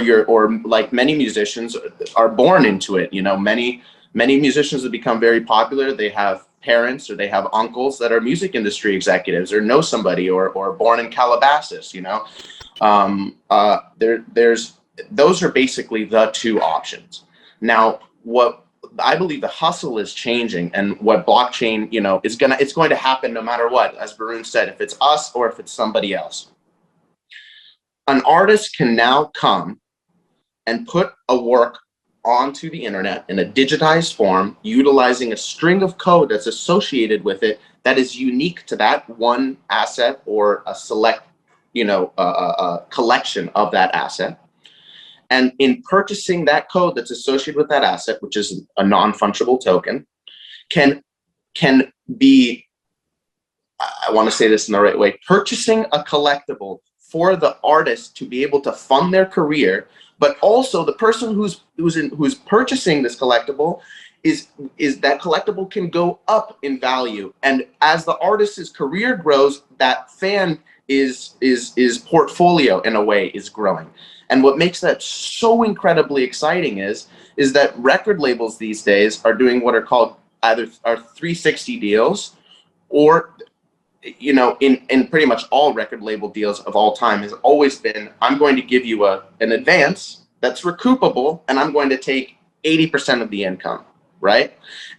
like many musicians are born into it. You know, many musicians have become very popular. They have parents or they have uncles that are music industry executives, or know somebody, or born in Calabasas, you know. Those are basically the two options. Now, what I believe the hustle is changing, and what blockchain, you know, it's going to happen no matter what, as Varun said, if it's us or if it's somebody else. An artist can now come and put a work onto the internet in a digitized form, utilizing a string of code that's associated with it that is unique to that one asset, or a select, you know, a collection of that asset. And in purchasing that code that's associated with that asset, which is a non-fungible token, can be, I want to say this in the right way, purchasing a collectible for the artist to be able to fund their career, but also the person who's purchasing this collectible is that collectible can go up in value. And as the artist's career grows, that fan is portfolio in a way is growing. And what makes that so incredibly exciting is that record labels these days are doing what are called either 360 deals, or, you know, in pretty much all record label deals of all time has always been, I'm going to give you an advance that's recoupable, and I'm going to take 80% of the income, right?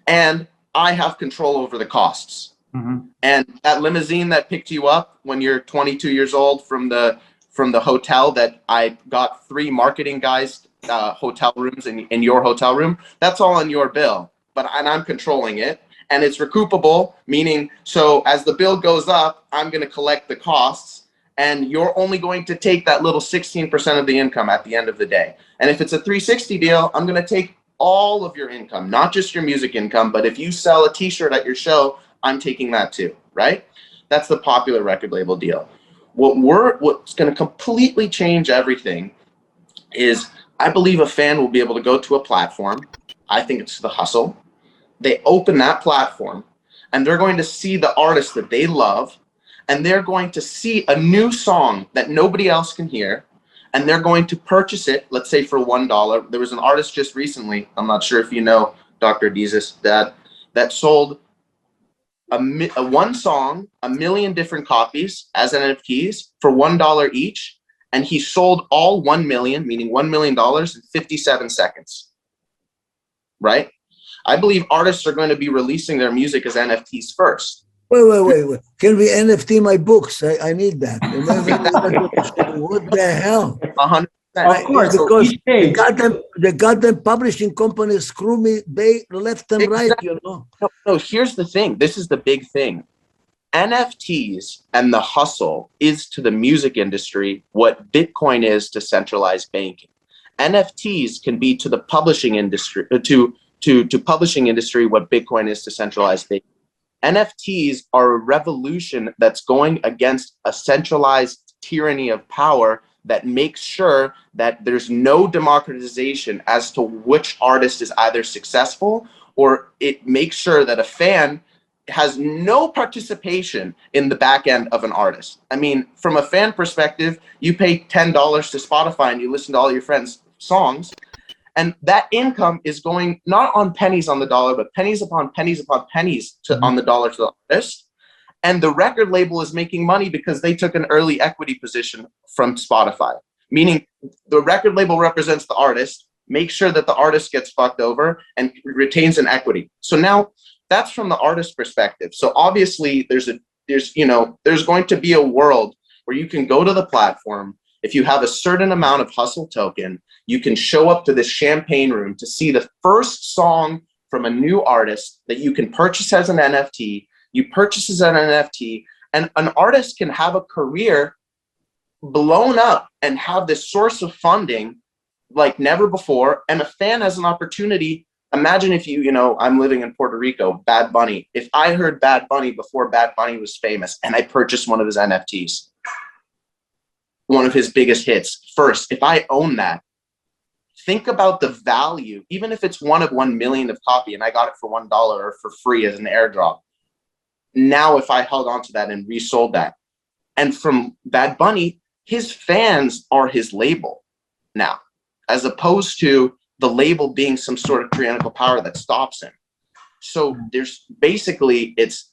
And I have control over the costs. Mm-hmm. And that limousine that picked you up when you're 22 years old from the hotel that I got 3 marketing guys hotel rooms in your hotel room, that's all on your bill, and I'm controlling it. And it's recoupable, meaning, so as the bill goes up, I'm going to collect the costs, and you're only going to take that little 16% of the income at the end of the day. And if it's a 360 deal, I'm going to take all of your income, not just your music income, but if you sell a t-shirt at your show, I'm taking that too, right? That's the popular record label deal. What's going to completely change everything is, I believe a fan will be able to go to a platform. I think it's the HUSL. They open that platform, and they're going to see the artist that they love, and they're going to see a new song that nobody else can hear, and they're going to purchase it, let's say for $1. There was an artist just recently, I'm not sure if you know Dr. Adizes, that sold one song, 1 million different copies as NFTs for $1 each, and he sold all 1 million, meaning $1 million, in 57 seconds, right? I believe artists are going to be releasing their music as NFTs first. Wait. Can we NFT my books? I need that. What the hell? 100%. Of course, because the goddamn publishing companies screw me, they left and right, you know. No, here's the thing. This is the big thing. NFTs and the hustle is to the music industry what Bitcoin is to centralized banking. NFTs can be to the publishing industry, to publishing industry what Bitcoin is to centralized banking. NFTs are a revolution that's going against a centralized tyranny of power that makes sure that there's no democratization as to which artist is either successful, or it makes sure that a fan has no participation in the back end of an artist. I mean, from a fan perspective, you pay $10 to Spotify and you listen to all your friends' songs, and that income is going not on pennies on the dollar, but pennies upon pennies upon pennies on the dollar to the artist. And the record label is making money because they took an early equity position from Spotify, meaning the record label represents the artist, makes sure that the artist gets fucked over, and retains an equity. So now that's from the artist perspective. So obviously there's going to be a world where you can go to the platform, if you have a certain amount of HUSL token, you can show up to this champagne room to see the first song from a new artist that you can purchase as an NFT. You purchase as an NFT, and an artist can have a career blown up and have this source of funding like never before. And a fan has an opportunity. Imagine if I'm living in Puerto Rico, Bad Bunny. If I heard Bad Bunny before Bad Bunny was famous and I purchased one of his NFTs, one of his biggest hits first, if I own that, think about the value, even if it's one of 1 million of copy and I got it for $1 or for free as an airdrop. Now, if I held on to that and resold that, and from Bad Bunny, his fans are his label now, as opposed to the label being some sort of tyrannical power that stops him. So there's basically, it's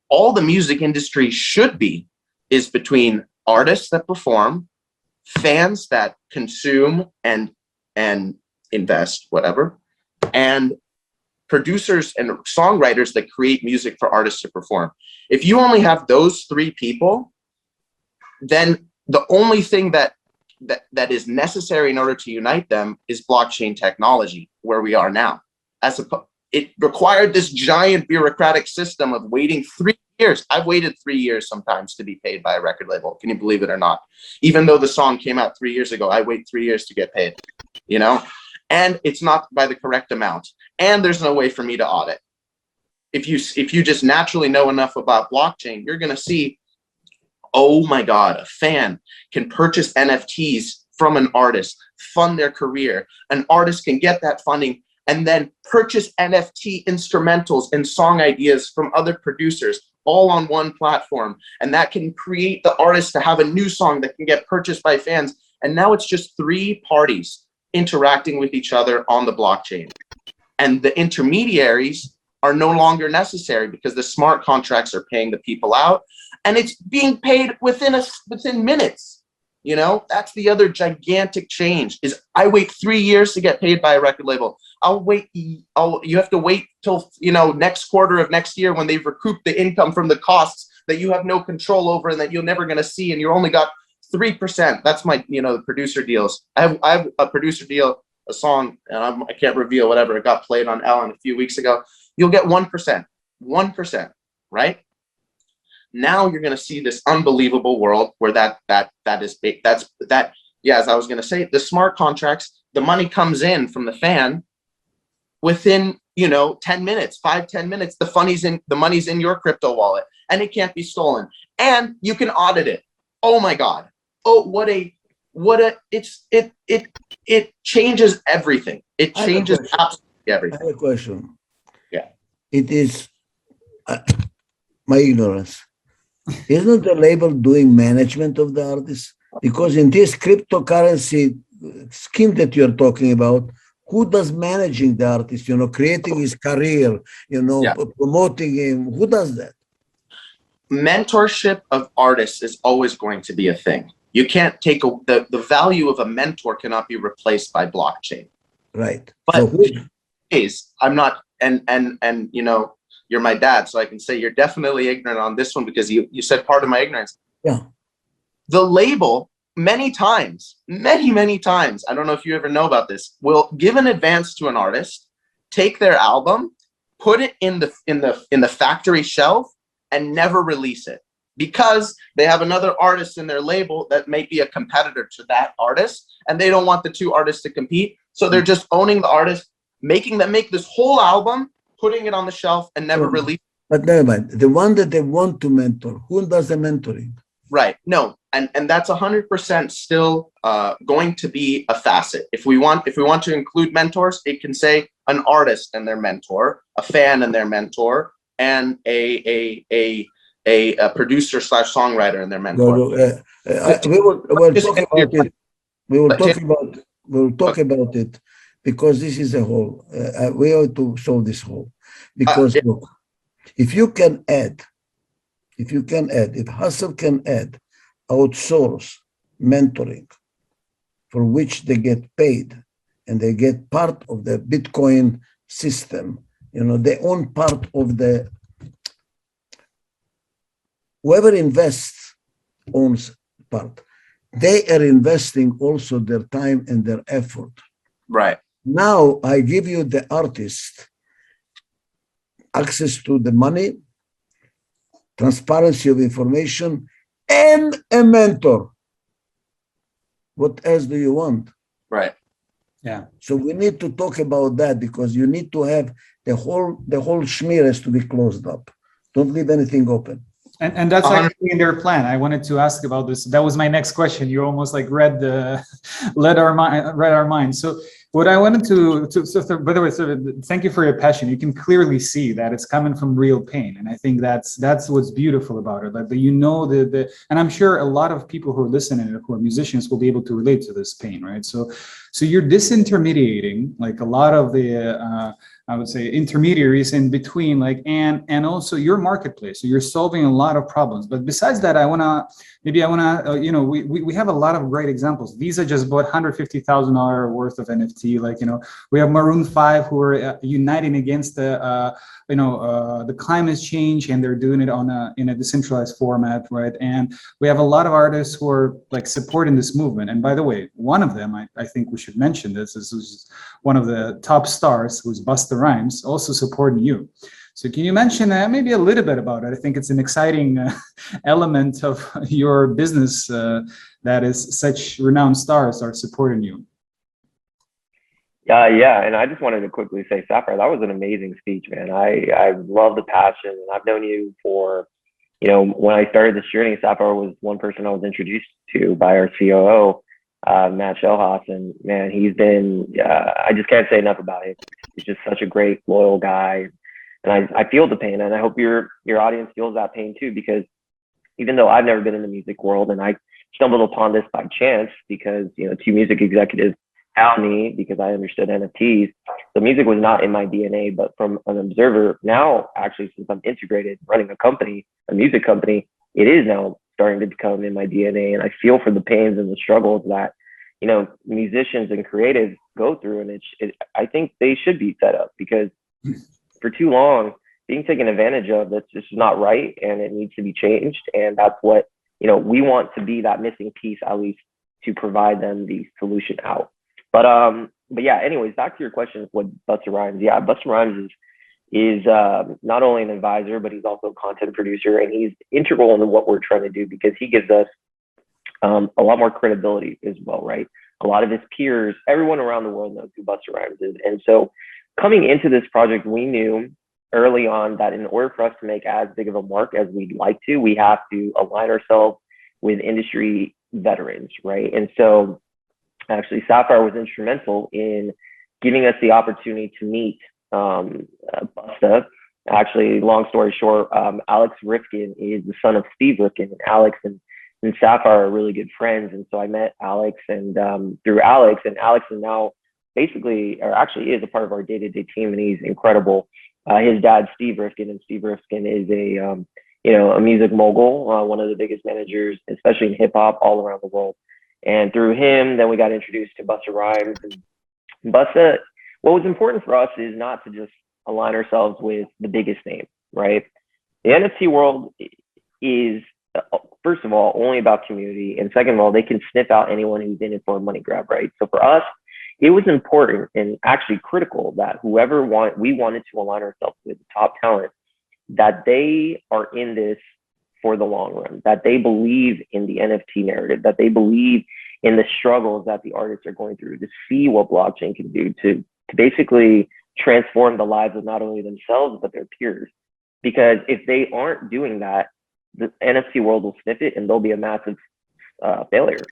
all the music industry should be is between artists that perform, fans that consume and invest, whatever, and producers and songwriters that create music for artists to perform. If you only have those three people, then the only thing that is necessary in order to unite them is blockchain technology, where we are now. It required this giant bureaucratic system of waiting 3 years. I've waited 3 years sometimes to be paid by a record label. Can you believe it or not? Even though the song came out 3 years ago, I wait 3 years to get paid, and it's not by the correct amount. And there's no way for me to audit. If you just naturally know enough about blockchain, you're going to see, oh my God, a fan can purchase NFTs from an artist, fund their career. An artist can get that funding and then purchase NFT instrumentals and song ideas from other producers, all on one platform. And that can create the artist to have a new song that can get purchased by fans. And now it's just 3 parties interacting with each other on the blockchain. And the intermediaries are no longer necessary because the smart contracts are paying the people out, and it's being paid within minutes. That's the other gigantic change is I wait 3 years to get paid by a record label. You have to wait till, next quarter of next year when they've recouped the income from the costs that you have no control over and that you're never going to see. And you only got 3%. That's my, the producer deals. I have a producer deal, a song, and I can't reveal whatever. It got played on Ellen a few weeks ago. You'll get 1%, right? Now you're going to see this unbelievable world where that is big. Yeah, as I was going to say, the smart contracts, the money comes in from the fan within 10 minutes, 5-10 minutes. The money's in your crypto wallet, and it can't be stolen, and you can audit it. Oh my God! Oh, it changes everything. It changes absolutely everything. I have a question. Yeah, it is my ignorance. Isn't the label doing management of the artist? Because in this cryptocurrency scheme that you're talking about, who does managing the artist, creating his career, promoting him? Who does that? Mentorship of artists is always going to be a thing. You can't take the value of a mentor cannot be replaced by blockchain. Right. But I'm not, and you're my dad, so I can say you're definitely ignorant on this one because you said part of my ignorance. Yeah. The label many times, many times, I don't know if you ever know about this, will give an advance to an artist, take their album, put it in the factory shelf, and never release it because they have another artist in their label that may be a competitor to that artist, and they don't want the 2 artists to compete. So they're just owning the artist, making them make this whole album, putting it on the shelf, and never release. But never mind. The one that they want to mentor, who does the mentoring? Right. No, and that's 100% still going to be a facet. If we want to include mentors, it can say an artist and their mentor, a fan and their mentor, and a producer / songwriter and their mentor. We will talk about it because this is a whole. We have to solve this whole because look, if HUSL can add outsource mentoring for which they get paid and they get part of the Bitcoin system, they own part of the, whoever invests owns part. they are investing also their time and their effort. Right. Now I give you the artist access to the money, transparency of information, and a mentor. What else do you want? Right. Yeah. So we need to talk about that, because you need to have the whole schmear has to be closed up. Don't leave anything open. And that's actually in their plan. I wanted to ask about this. That was my next question. You almost like read our mind. So what I wanted so by the way, so thank you for your passion. You can clearly see that it's coming from real pain. And I think that's what's beautiful about it. Like, you know, and I'm sure a lot of people who are listening, who are musicians, will be able to relate to this pain, right? So you're disintermediating like a lot of the, I would say, intermediaries in between, like, and also your marketplace. So you're solving a lot of problems. But besides that, I wanna, you know, we have a lot of great examples. Visa just bought $150,000 worth of NFT. Like, you know, we have Maroon 5 who are uniting against the, the climate change, and they're doing it in a decentralized format, right? And we have a lot of artists who are like supporting this movement. And by the way, one of them, I think we should mention this, is one of the top stars, who's Busta Rhymes, also supporting you. So can you mention maybe a little bit about it? I think it's an exciting element of your business that is such renowned stars are supporting you. Yeah, and I just wanted to quickly say, Sapphire, that was an amazing speech, man. I love the passion, and I've known you for, you know, when I started this journey, Sapphire was one person I was introduced to by our COO, Matt Shelhoff, and man, he's been, I just can't say enough about him. He's just such a great, loyal guy, and I feel the pain, and I hope your audience feels that pain too, because even though I've never been in the music world, and I stumbled upon this by chance because, you know, two music executives found me because I understood NFTs. So music was not in my DNA, but from an observer now, actually, since I'm integrated running a company, a music company, it is now starting to become in my DNA. And I feel for the pains and the struggles that, you know, musicians and creatives go through. And I think they should be set up, because for too long, being taken advantage of, that's just not right, and it needs to be changed. And that's what, you know, we want to be, that missing piece, at least, to provide them the solution out. But yeah, anyways, back to your question with Busta Rhymes. Yeah, Busta Rhymes is not only an advisor, but he's also a content producer, and he's integral into what we're trying to do, because he gives us a lot more credibility as well, right? A lot of his peers, everyone around the world knows who Busta Rhymes is. And so coming into this project, we knew early on that in order for us to make as big of a mark as we'd like to, we have to align ourselves with industry veterans, right? And so actually, Sapphire was instrumental in giving us the opportunity to meet Busta. Actually, long story short, Alex Rifkin is the son of Steve Rifkin, and Alex and Sapphire are really good friends. And so I met Alex, and through Alex is now basically, or actually is a part of our day-to-day team, and he's incredible. His dad, Steve Rifkin, and Steve Rifkin is a music mogul, one of the biggest managers, especially in hip hop, all around the world. And through him, then we got introduced to Busta Rhymes. And Busta, what was important for us is not to just align ourselves with the biggest name, right? The NFT world is, first of all, only about community. And second of all, they can sniff out anyone who's in it for a money grab, right? So for us, it was important and actually critical that whoever we wanted to align ourselves with, the top talent, that they are in this for the long run, that they believe in the NFT narrative, that they believe in the struggles that the artists are going through, to see what blockchain can do to basically transform the lives of not only themselves, but their peers. Because if they aren't doing that, the NFT world will sniff it, and there'll be a massive failure.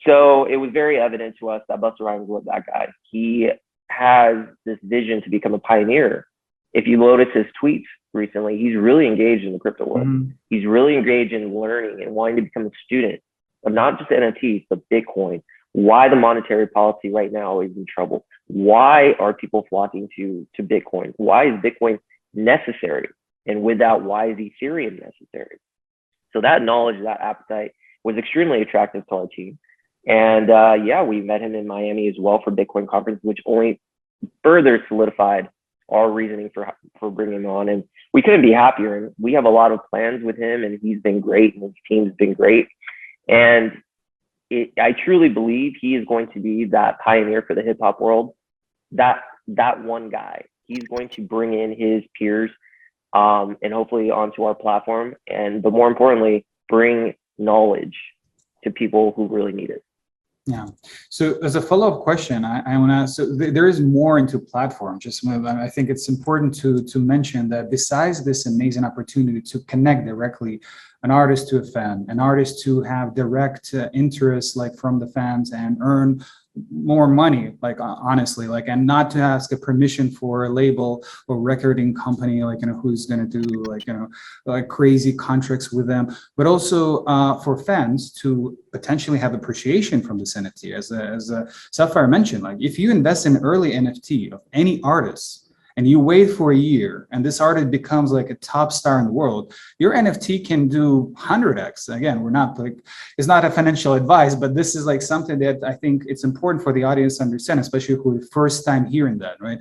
So it was very evident to us that Busta Rhymes was that guy. He has this vision to become a pioneer. If you notice his tweets recently, he's really engaged in the crypto world. Mm-hmm. He's really engaged in learning and wanting to become a student of not just NFTs, but Bitcoin. Why the monetary policy right now is in trouble. Why are people flocking to Bitcoin? Why is Bitcoin necessary? And with that, why is Ethereum necessary? So that knowledge, that appetite was extremely attractive to our team. And we met him in Miami as well for Bitcoin conference, which only further solidified our reasoning for bringing him on. And we couldn't be happier. And we have a lot of plans with him, and he's been great, and his team's been great. And I truly believe he is going to be that pioneer for the hip hop world. That one guy, he's going to bring in his peers, and hopefully onto our platform, but more importantly, bring knowledge to people who really need it. Yeah. So as a follow-up question, I want to ask, so there is more into platform. I think it's important to mention that besides this amazing opportunity to connect directly an artist to a fan, an artist to have direct interest like from the fans and earn more money, like honestly, like, and not to ask a permission for a label or recording company, like, who's going to do like crazy contracts with them, but also for fans to potentially have appreciation from this NFT. As Sapphire mentioned, like if you invest in early NFT of any artist and you wait for a year and this artist becomes like a top star in the world, your NFT can do 100x. Again, we're not like, it's not a financial advice, but this is like something that I think it's important for the audience to understand, especially who the first time hearing that, right?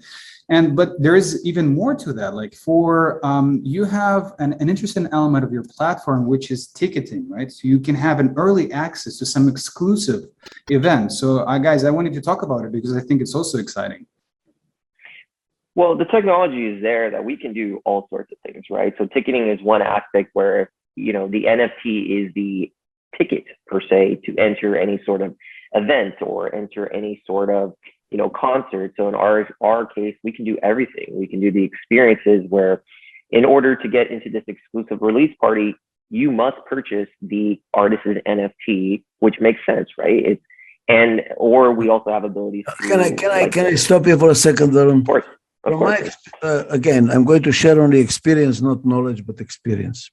But there is even more to that. Like for, you have an interesting element of your platform, which is ticketing, right? So you can have an early access to some exclusive events. So guys, I wanted to talk about it because I think it's also exciting. Well, the technology is there that we can do all sorts of things, right? So ticketing is one aspect where, the NFT is the ticket per se to enter any sort of event or enter any sort of, concert. So in our case, we can do everything. We can do the experiences where in order to get into this exclusive release party, you must purchase the artist's NFT, which makes sense, right? Or we also have abilities to, can I stop you for a second, Varun? Of course. Again, I'm going to share only experience, not knowledge, but experience.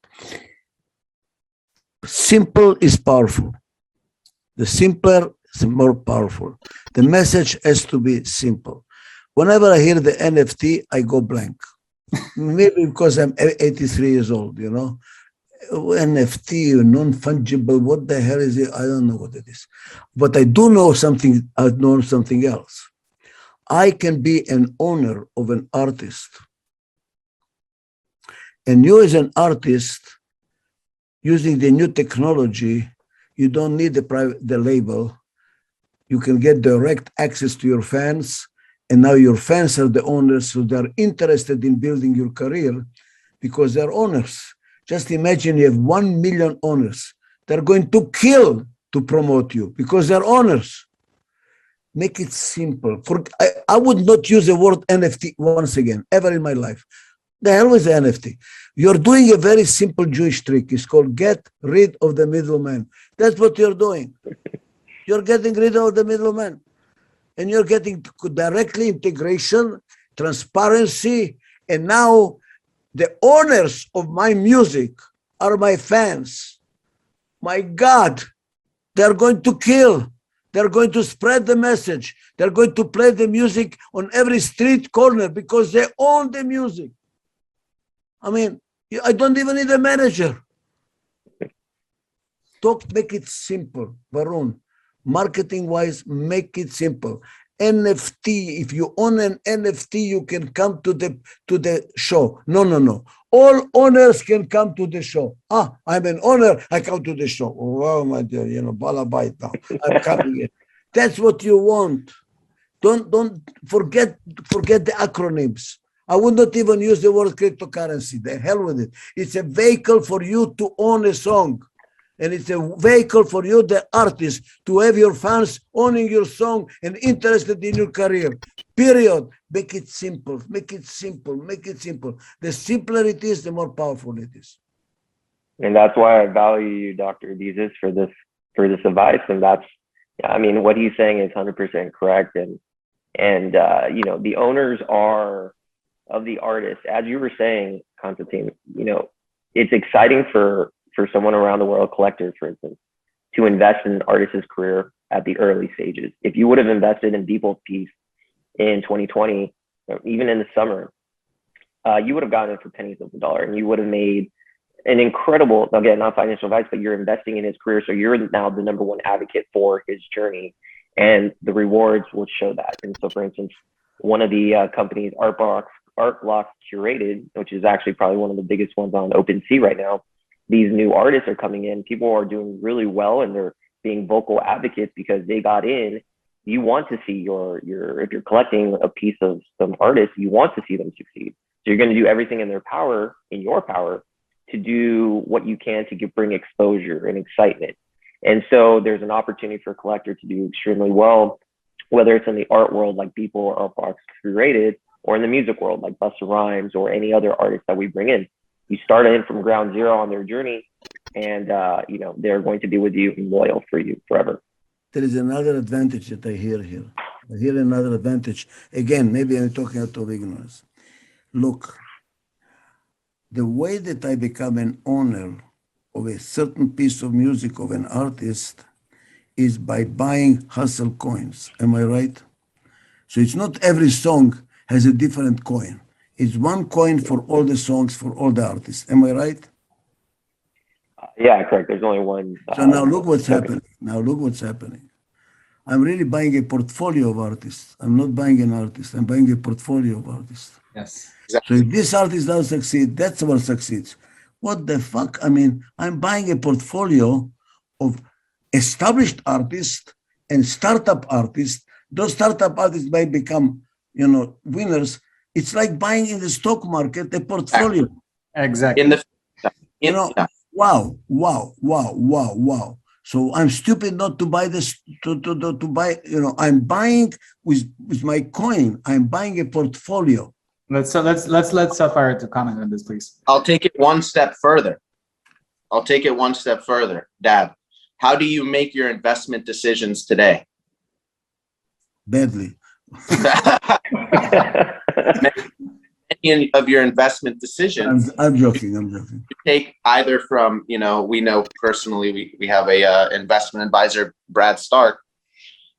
Simple is powerful. The simpler, the more powerful. The message has to be simple. Whenever I hear the NFT, I go blank. Maybe because I'm 83 years old, NFT, non-fungible, what the hell is it? I don't know what it is. But I do know something, I know something else. I can be an owner of an artist. And you as an artist, using the new technology, you don't need the label. You can get direct access to your fans. And now your fans are the owners, so they're interested in building your career because they're owners. Just imagine you have 1 million owners. They're going to kill to promote you because they're owners. Make it simple. I would not use the word NFT once again, ever in my life. The hell with the NFT. You're doing a very simple Jewish trick. It's called get rid of the middleman. That's what you're doing. You're getting rid of the middleman. And you're getting directly integration, transparency, and now the owners of my music are my fans. My God, they're going to kill. They're going to spread the message. They're going to play the music on every street corner because they own the music. I mean, I don't even need a manager. Make it simple, Varun. Marketing-wise, make it simple. NFT, if you own an NFT, you can come to the show. No. All owners can come to the show. I'm an owner, I come to the show. Oh, my dear, balabait now. I'm coming in. That's what you want. Don't forget the acronyms. I would not even use the word cryptocurrency. The hell with it. It's a vehicle for you to own a song. And it's a vehicle for you, the artist, to have your fans owning your song and interested in your career. Period. Make it simple. Make it simple. Make it simple. The simpler it is, the more powerful it is. And that's why I value you, Dr. Adizes, for this advice. And what he's saying is 100% correct. And the owners are of the artist, as you were saying, Constantin. It's exciting for someone around the world, collectors, for instance, to invest in an artist's career at the early stages. If you would have invested in Beeple's piece in 2020, even in the summer, you would have gotten it for pennies of the dollar, and you would have made an incredible, again, not financial advice, but you're investing in his career. So you're now the number one advocate for his journey, and the rewards will show that. And so, for instance, one of the companies, Art Blocks Curated, which is actually probably one of the biggest ones on OpenSea right now, these new artists are coming in. People are doing really well, and they're being vocal advocates because they got in. You want to see if you're collecting a piece of some artist, you want to see them succeed. So you're going to do everything in your power, to do what you can to bring exposure and excitement. And so there's an opportunity for a collector to do extremely well, whether it's in the art world like People or Prof curated, or in the music world like Busta Rhymes or any other artist that we bring in. You start in from ground zero on their journey, and they're going to be with you and loyal for you forever. There is another advantage that I hear here. I hear another advantage. Again, maybe I'm talking out of ignorance. Look, the way that I become an owner of a certain piece of music of an artist is by buying HUSL coins. Am I right? So it's not every song has a different coin. It's one coin for all the songs, for all the artists. Am I right? Yeah, correct. There's only one. So now look what's happening. I'm really buying a portfolio of artists. I'm not buying an artist. I'm buying a portfolio of artists. Yes. So if this artist doesn't succeed, that's what succeeds. What the fuck? I mean, I'm buying a portfolio of established artists and startup artists. Those startup artists might become, winners. It's like buying in the stock market a portfolio. Exactly. Wow. So I'm stupid not to buy this, to buy, I'm buying with my coin. I'm buying a portfolio. Let's let Sapphire to comment on this, please. I'll take it one step further. Dad, how do you make your investment decisions today? Badly. Many of your investment decisions. I'm joking. You take either from, we know personally, we have a investment advisor, Brad Stark.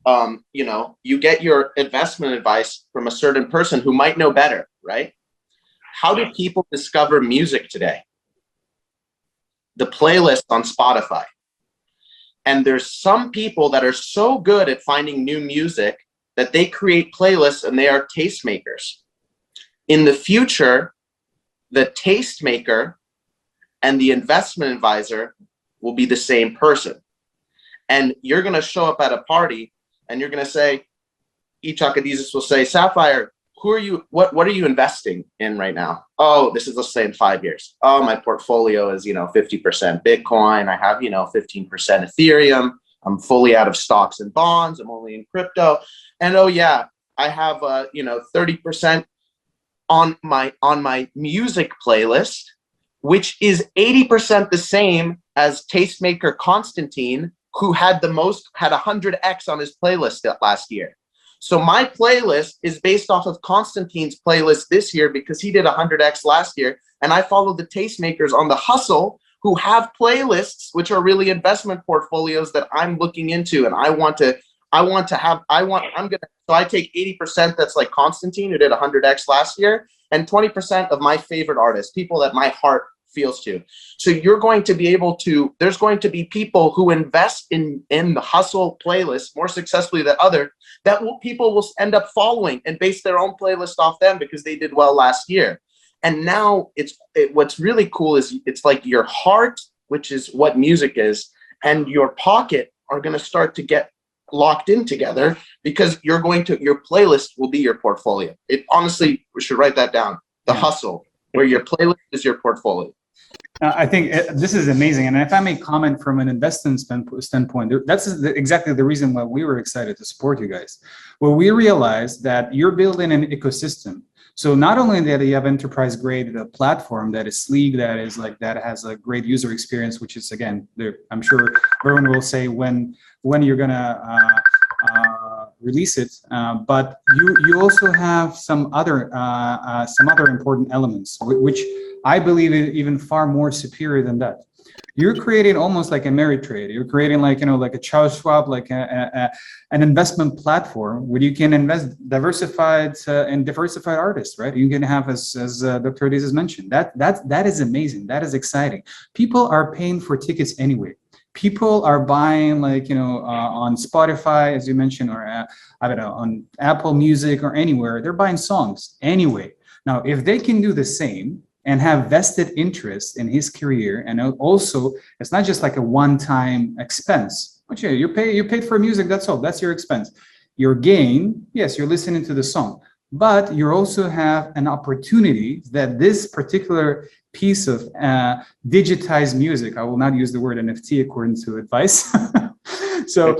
You get your investment advice from a certain person who might know better, right? How do people discover music today? The playlist on Spotify. And there's some people that are so good at finding new music that they create playlists and they are tastemakers. In the future, the tastemaker and the investment advisor will be the same person. And you're going to show up at a party and you're going to say, Ichak Adizes will say, Sapphire, who are you? What are you investing in right now? Oh, this is, let's say, in 5 years. Oh, my portfolio is, 50% Bitcoin. I have, 15% Ethereum. I'm fully out of stocks and bonds. I'm only in crypto. And oh yeah, I have 30% on my music playlist, which is 80% the same as tastemaker Constantin, who had 100x on his playlist last year. So my playlist is based off of Constantin's playlist this year because he did 100x last year. And I follow the tastemakers on the HUSL who have playlists, which are really investment portfolios that I'm looking into. And so I take 80% that's like Constantin, who did 100x last year, and 20% of my favorite artists, people that my heart feels to. So there's going to be people who invest in the HUSL playlist more successfully than people will end up following and base their own playlist off them because they did well last year. And now what's really cool is it's like your heart, which is what music is, and your pocket are going to start to get locked in together because your playlist will be your portfolio. It honestly, we should write that down. The HUSL, where your playlist is your portfolio. I think this is amazing. And if I may comment from an investment standpoint, that's exactly the reason why we were excited to support you guys. Well, we realized that you're building an ecosystem. So not only that you have enterprise grade platform that is sleek, that has a great user experience, which is, again, I'm sure Varun will say when you're gonna release it, but you also have some other important elements, which I believe is even far more superior than that. You're creating almost like a Ameritrade. You're creating like a Charles Schwab, like an investment platform where you can invest diversified artists, right? You can have, as Dr. Adizes mentioned, that is amazing. That is exciting. People are paying for tickets anyway. People are buying on Spotify, as you mentioned, or on Apple Music or anywhere. They're buying songs anyway. Now, if they can do the same and have vested interest in his career, and also it's not just like a one-time expense, Okay, you paid for music, that's all. That's your expense. Your gain, yes, you're listening to the song, but you also have an opportunity that this particular piece of digitized music, I will not use the word NFT according to advice. So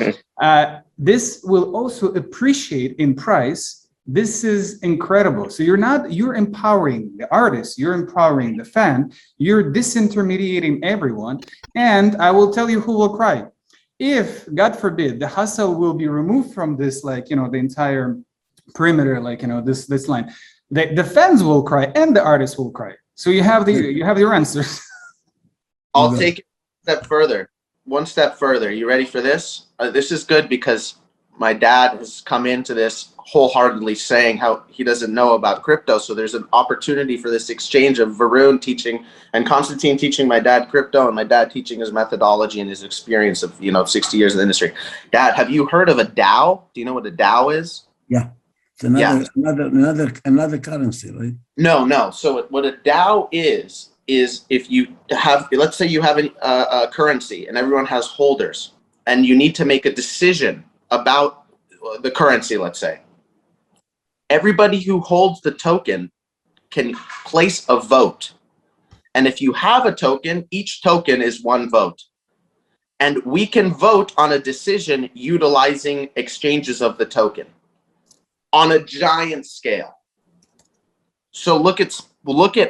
this will also appreciate in price. This is incredible. So you're empowering the artist, you're empowering the fan, you're disintermediating everyone. And I will tell you who will cry. If, God forbid, the HUSL will be removed from this, like, the entire perimeter, like, this line, the fans will cry and the artists will cry. So you have your answers. I'll take it one step further. You ready for this? This is good because my dad has come into this wholeheartedly saying how he doesn't know about crypto. So there's an opportunity for this exchange of Varun teaching and Constantin teaching my dad crypto and my dad teaching his methodology and his experience of, 60 years in the industry. Dad, have you heard of a DAO? Do you know what a DAO is? Yeah. It's another currency, right? No. So what a DAO is if you have, let's say you have a currency and everyone has holders and you need to make a decision about the currency, let's say. Everybody who holds the token can place a vote. And if you have a token, each token is one vote. And we can vote on a decision utilizing exchanges of the token on a giant scale. So look at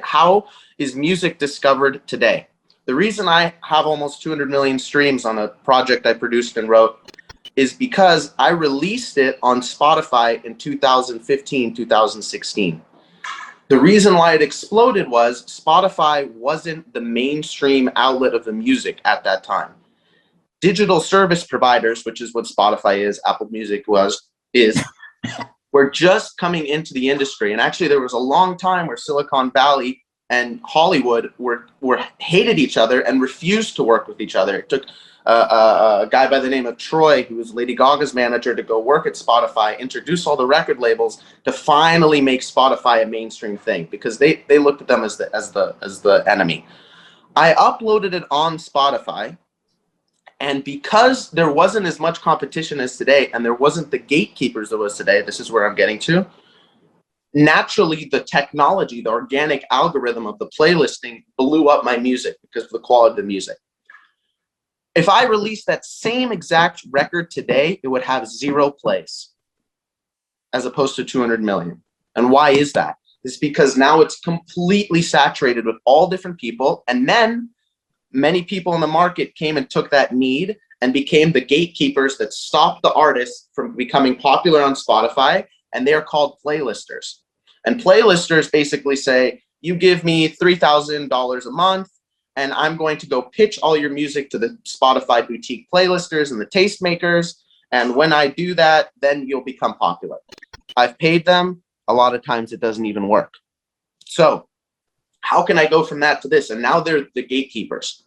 how is music discovered today. The reason I have almost 200 million streams on a project I produced and wrote is because I released it on Spotify in 2015, 2016. The reason why it exploded was Spotify wasn't the mainstream outlet of the music at that time. Digital service providers, which is what Spotify is, Apple Music were just coming into the industry. And actually there was a long time where Silicon Valley and Hollywood were hated each other and refused to work with each other. It took a guy by the name of Troy, who was Lady Gaga's manager, to go work at Spotify, introduce all the record labels to finally make Spotify a mainstream thing, because they looked at them as the enemy. I uploaded it on Spotify, and because there wasn't as much competition as today, and there wasn't the gatekeepers there was today, this is where I'm getting to, naturally the technology, the organic algorithm of the playlisting blew up my music because of the quality of the music. If I released that same exact record today, it would have 0 plays as opposed to 200 million. And why is that? It's because now it's completely saturated with all different people. And then many people in the market came and took that need and became the gatekeepers that stopped the artists from becoming popular on Spotify. And they're called playlisters. And playlisters basically say, you give me $3,000 a month, and I'm going to go pitch all your music to the Spotify boutique playlisters and the tastemakers. And when I do that, then you'll become popular. I've paid them. A lot of times it doesn't even work. So how can I go from that to this? And now they're the gatekeepers.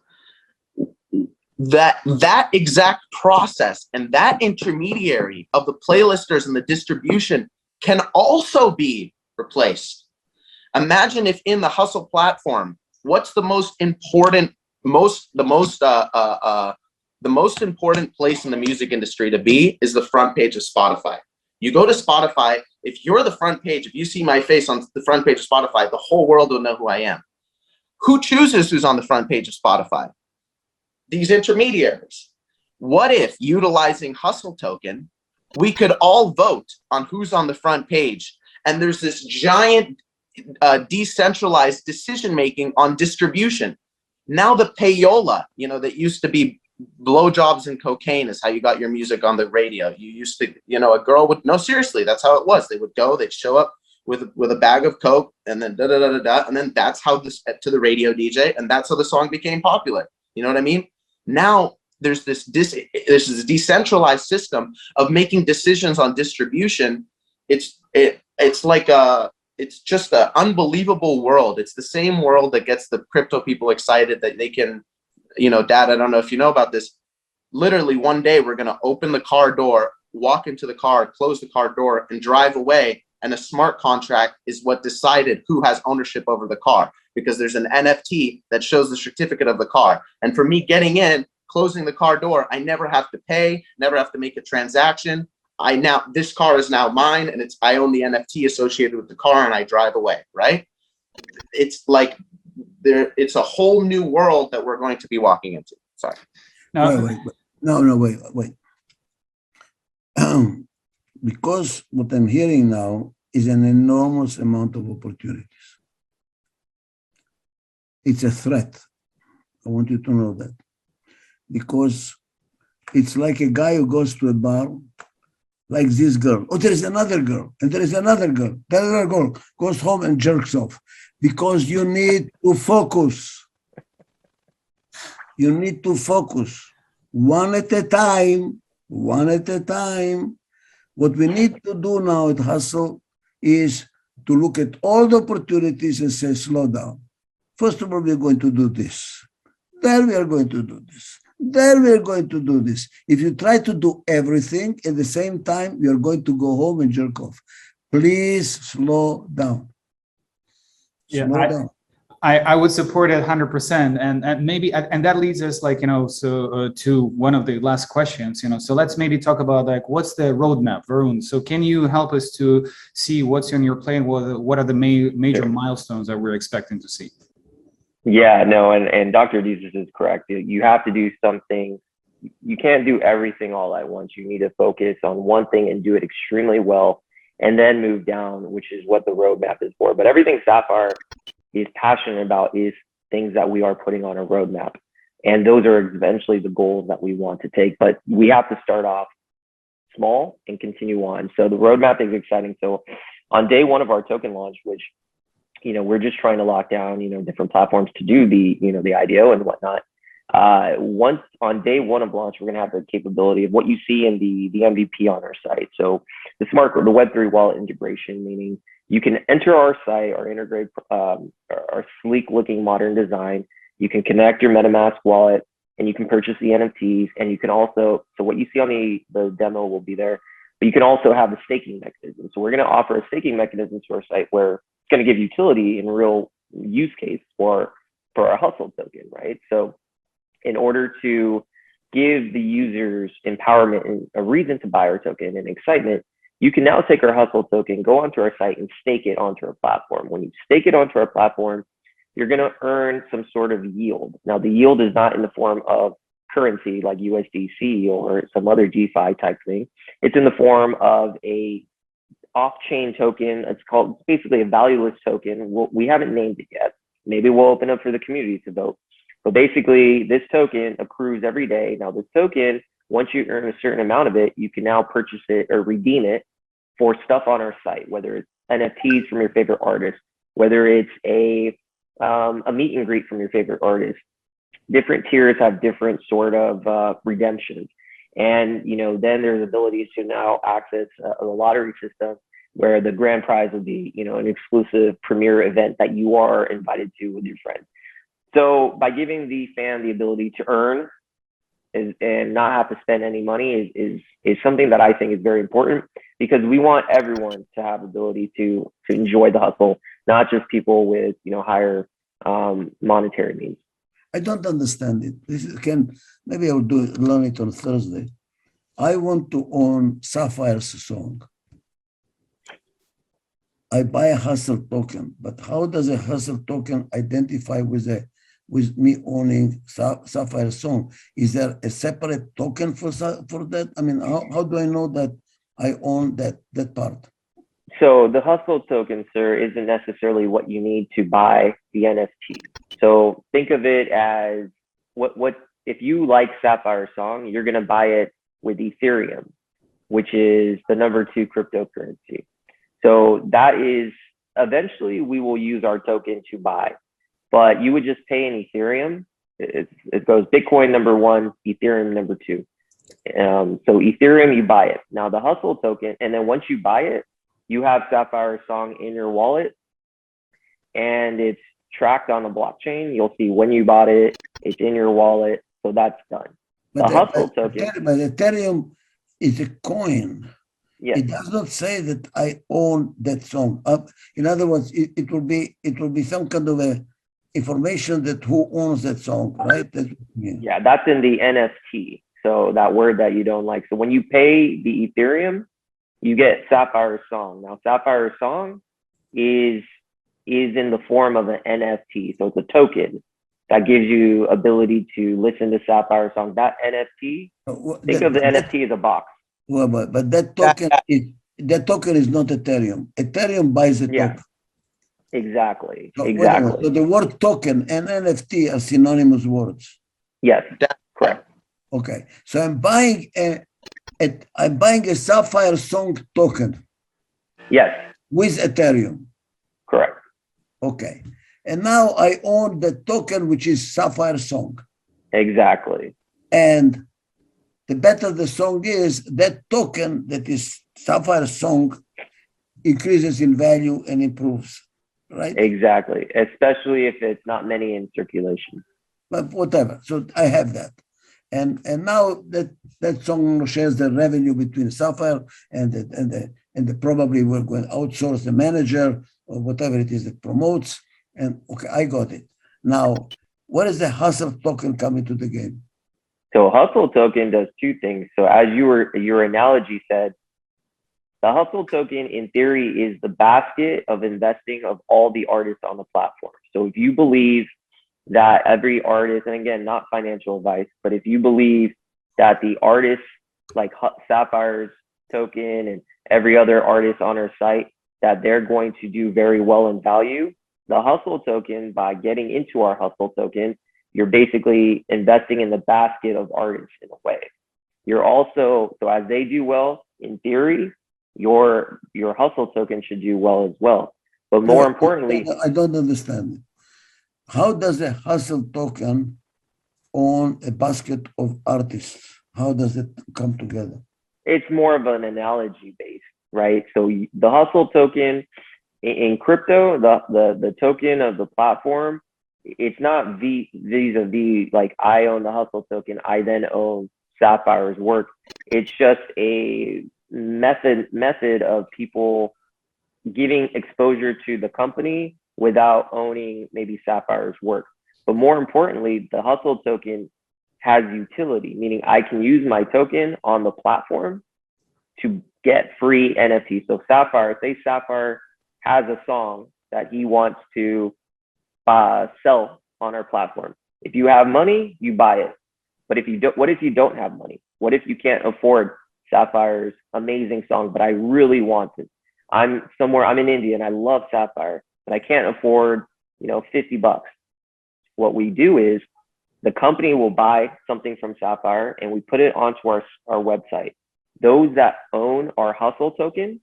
That exact process and that intermediary of the playlisters and the distribution can also be replaced. Imagine if in the HUSL platform, what's the most important place in the music industry to be is the front page of Spotify. You go to Spotify, if you're the front page, if you see my face on the front page of Spotify, the whole world will know who I am. Who chooses who's on the front page of Spotify? These intermediaries. What if, utilizing HUSL token, we could all vote on who's on the front page, and there's this giant decentralized decision-making on distribution. Now the payola, that used to be blowjobs and cocaine is how you got your music on the radio. You used to, a girl would, no, seriously, that's how it was. They would go, they'd show up with a bag of coke, and then and then that's how this to the radio DJ, and that's how the song became popular. You know what I mean? Now there's this decentralized system of making decisions on distribution. It's just an unbelievable world. It's the same world that gets the crypto people excited that they can, Dad, I don't know if you know about this. Literally one day we're going to open the car door, walk into the car, close the car door, and drive away. And a smart contract is what decided who has ownership over the car, because there's an NFT that shows the certificate of the car. And for me getting in, closing the car door, I never have to pay, never have to make a transaction. This car is now mine, and I own the NFT associated with the car, and I drive away, right? It's like it's a whole new world that we're going to be walking into. Sorry. Wait. Because what I'm hearing now is an enormous amount of opportunities. It's a threat. I want you to know that. Because it's like a guy who goes to a bar, like this girl. Oh, there is another girl, and there is another girl. The other girl goes home and jerks off. Because you need to focus. You need to focus. One at a time, one at a time. What we need to do now at HUSL is to look at all the opportunities and say, slow down. First of all, we're going to do this. Then we are going to do this. Then we are going to do this. If you try to do everything at the same time, you're going to go home and jerk off. Please slow down. Slow down. I would support it 100%, and maybe that leads us to one of the last questions. So let's maybe talk about what's the roadmap, Varun. So can you help us to see what's on your plan? What are the major milestones that we're expecting to see? Yeah, no, and Dr. Adizes is correct. You have to do something. You can't do everything all at once. You need to focus on one thing and do it extremely well, and then move down, which is what the roadmap is for. But everything Sapphire is passionate about is things that we are putting on a roadmap. And those are eventually the goals that we want to take. But we have to start off small and continue on. So the roadmap is exciting. So on day one of our token launch, which, we're just trying to lock down, different platforms to do the IDO and whatnot. Once on day one of launch, we're going to have the capability of what you see in the MVP on our site. So the Web3 wallet integration, meaning you can enter our site or integrate our sleek looking modern design. You can connect your MetaMask wallet and you can purchase the NFTs. And you can also, so what you see on the demo will be there, but you can also have the staking mechanism. So we're going to offer a staking mechanism to our site where it's going to give utility in real use case for our HUSL token, right? So in order to give the users empowerment and a reason to buy our token and excitement, you can now take our HUSL token, go onto our site and stake it onto our platform. When you stake it onto our platform, you're going to earn some sort of yield. Now, the yield is not in the form of currency like USDC or some other DeFi type thing. It's in the form of a off-chain token. It's basically a valueless token. We haven't named it yet. Maybe we'll open up for the community to vote. But basically, this token accrues every day. Now, this token, once you earn a certain amount of it, you can now purchase it or redeem it for stuff on our site, whether it's NFTs from your favorite artist, whether it's a meet and greet from your favorite artist. Different tiers have different sort of redemptions. And, then there's abilities to now access a lottery system where the grand prize will be, an exclusive premiere event that you are invited to with your friends. So by giving the fan the ability to earn and not have to spend any money is something that I think is very important, because we want everyone to have ability to enjoy the hustle, not just people with higher monetary means. I don't understand it. Maybe I'll learn it on Thursday. I want to own Sapphire's song. I buy a HUSL token, but how does a HUSL token identify with me owning Sapphire's song? Is there a separate token for that? I mean, how do I know that I own that part? So the HUSL token, sir, isn't necessarily what you need to buy the NFT. So think of it as what if you like Sapphire's song, you're going to buy it with Ethereum, which is the #2 cryptocurrency. So that is, eventually we will use our token to buy, but you would just pay in Ethereum. It goes Bitcoin #1, Ethereum #2. So Ethereum, you buy it. Now the HUSL token, and then once you buy it, you have Sapphire's song in your wallet and it's tracked on the blockchain. You'll see when you bought it, it's in your wallet. So that's done. But the HUSL token. But Ethereum is a coin. Yes. It does not say that I own that song. In other words, it will be some kind of a information that who owns that song, right? That's what you mean. Yeah, that's in the NFT. So that word that you don't like. So when you pay the Ethereum, you get Sapphire song. Now, Sapphire song is in the form of an NFT. So it's a token that gives you ability to listen to Sapphire song. That NFT, think of the NFT as a box. Well, but that token is not Ethereum. Ethereum buys the token. Exactly. So, Exactly. So the word token and NFT are synonymous words. Yes, correct. Okay. So I'm buying a Sapphire song token. Yes. With Ethereum. Correct. Okay. And now I own the token, which is Sapphire song. Exactly. And the better the song is, that token that is Sapphire song increases in value and improves, right? Exactly. Especially if it's not many in circulation. But whatever. So I have that. And now that song shares the revenue between Sapphire and probably we're going to outsource the manager or whatever it is that promotes. And okay, I got it. Now, what is the HUSL token coming to the game? So HUSL token does two things. So as your analogy said, the HUSL token in theory is the basket of investing of all the artists on the platform. So if you believe that every artist, and again, not financial advice, but if you believe that the artists like Sapphire's token and every other artist on our site, that they're going to do very well in value, the HUSL token, by getting into our HUSL token, you're basically investing in the basket of artists in a way. You're also, so as they do well, in theory, your HUSL token should do well as well. But more importantly, I don't understand. How does a HUSL token own a basket of artists? How does it come together? It's more of an analogy based, right? So the HUSL token in crypto, the token of the platform, it's not vis-a-vis like I own the HUSL token, I then own Sapphire's work. It's just a method of people giving exposure to the company without owning maybe Sapphire's work. But more importantly, the HUSL token has utility, meaning I can use my token on the platform to get free NFTs. So Sapphire, say Sapphire has a song that he wants to sell on our platform. If you have money, you buy it. But if you don't, what if you don't have money? What if you can't afford Sapphire's amazing song, but I really want it? I'm in India and I love Sapphire, but I can't afford, $50. What we do is the company will buy something from Sapphire and we put it onto our website. Those that own our HUSL token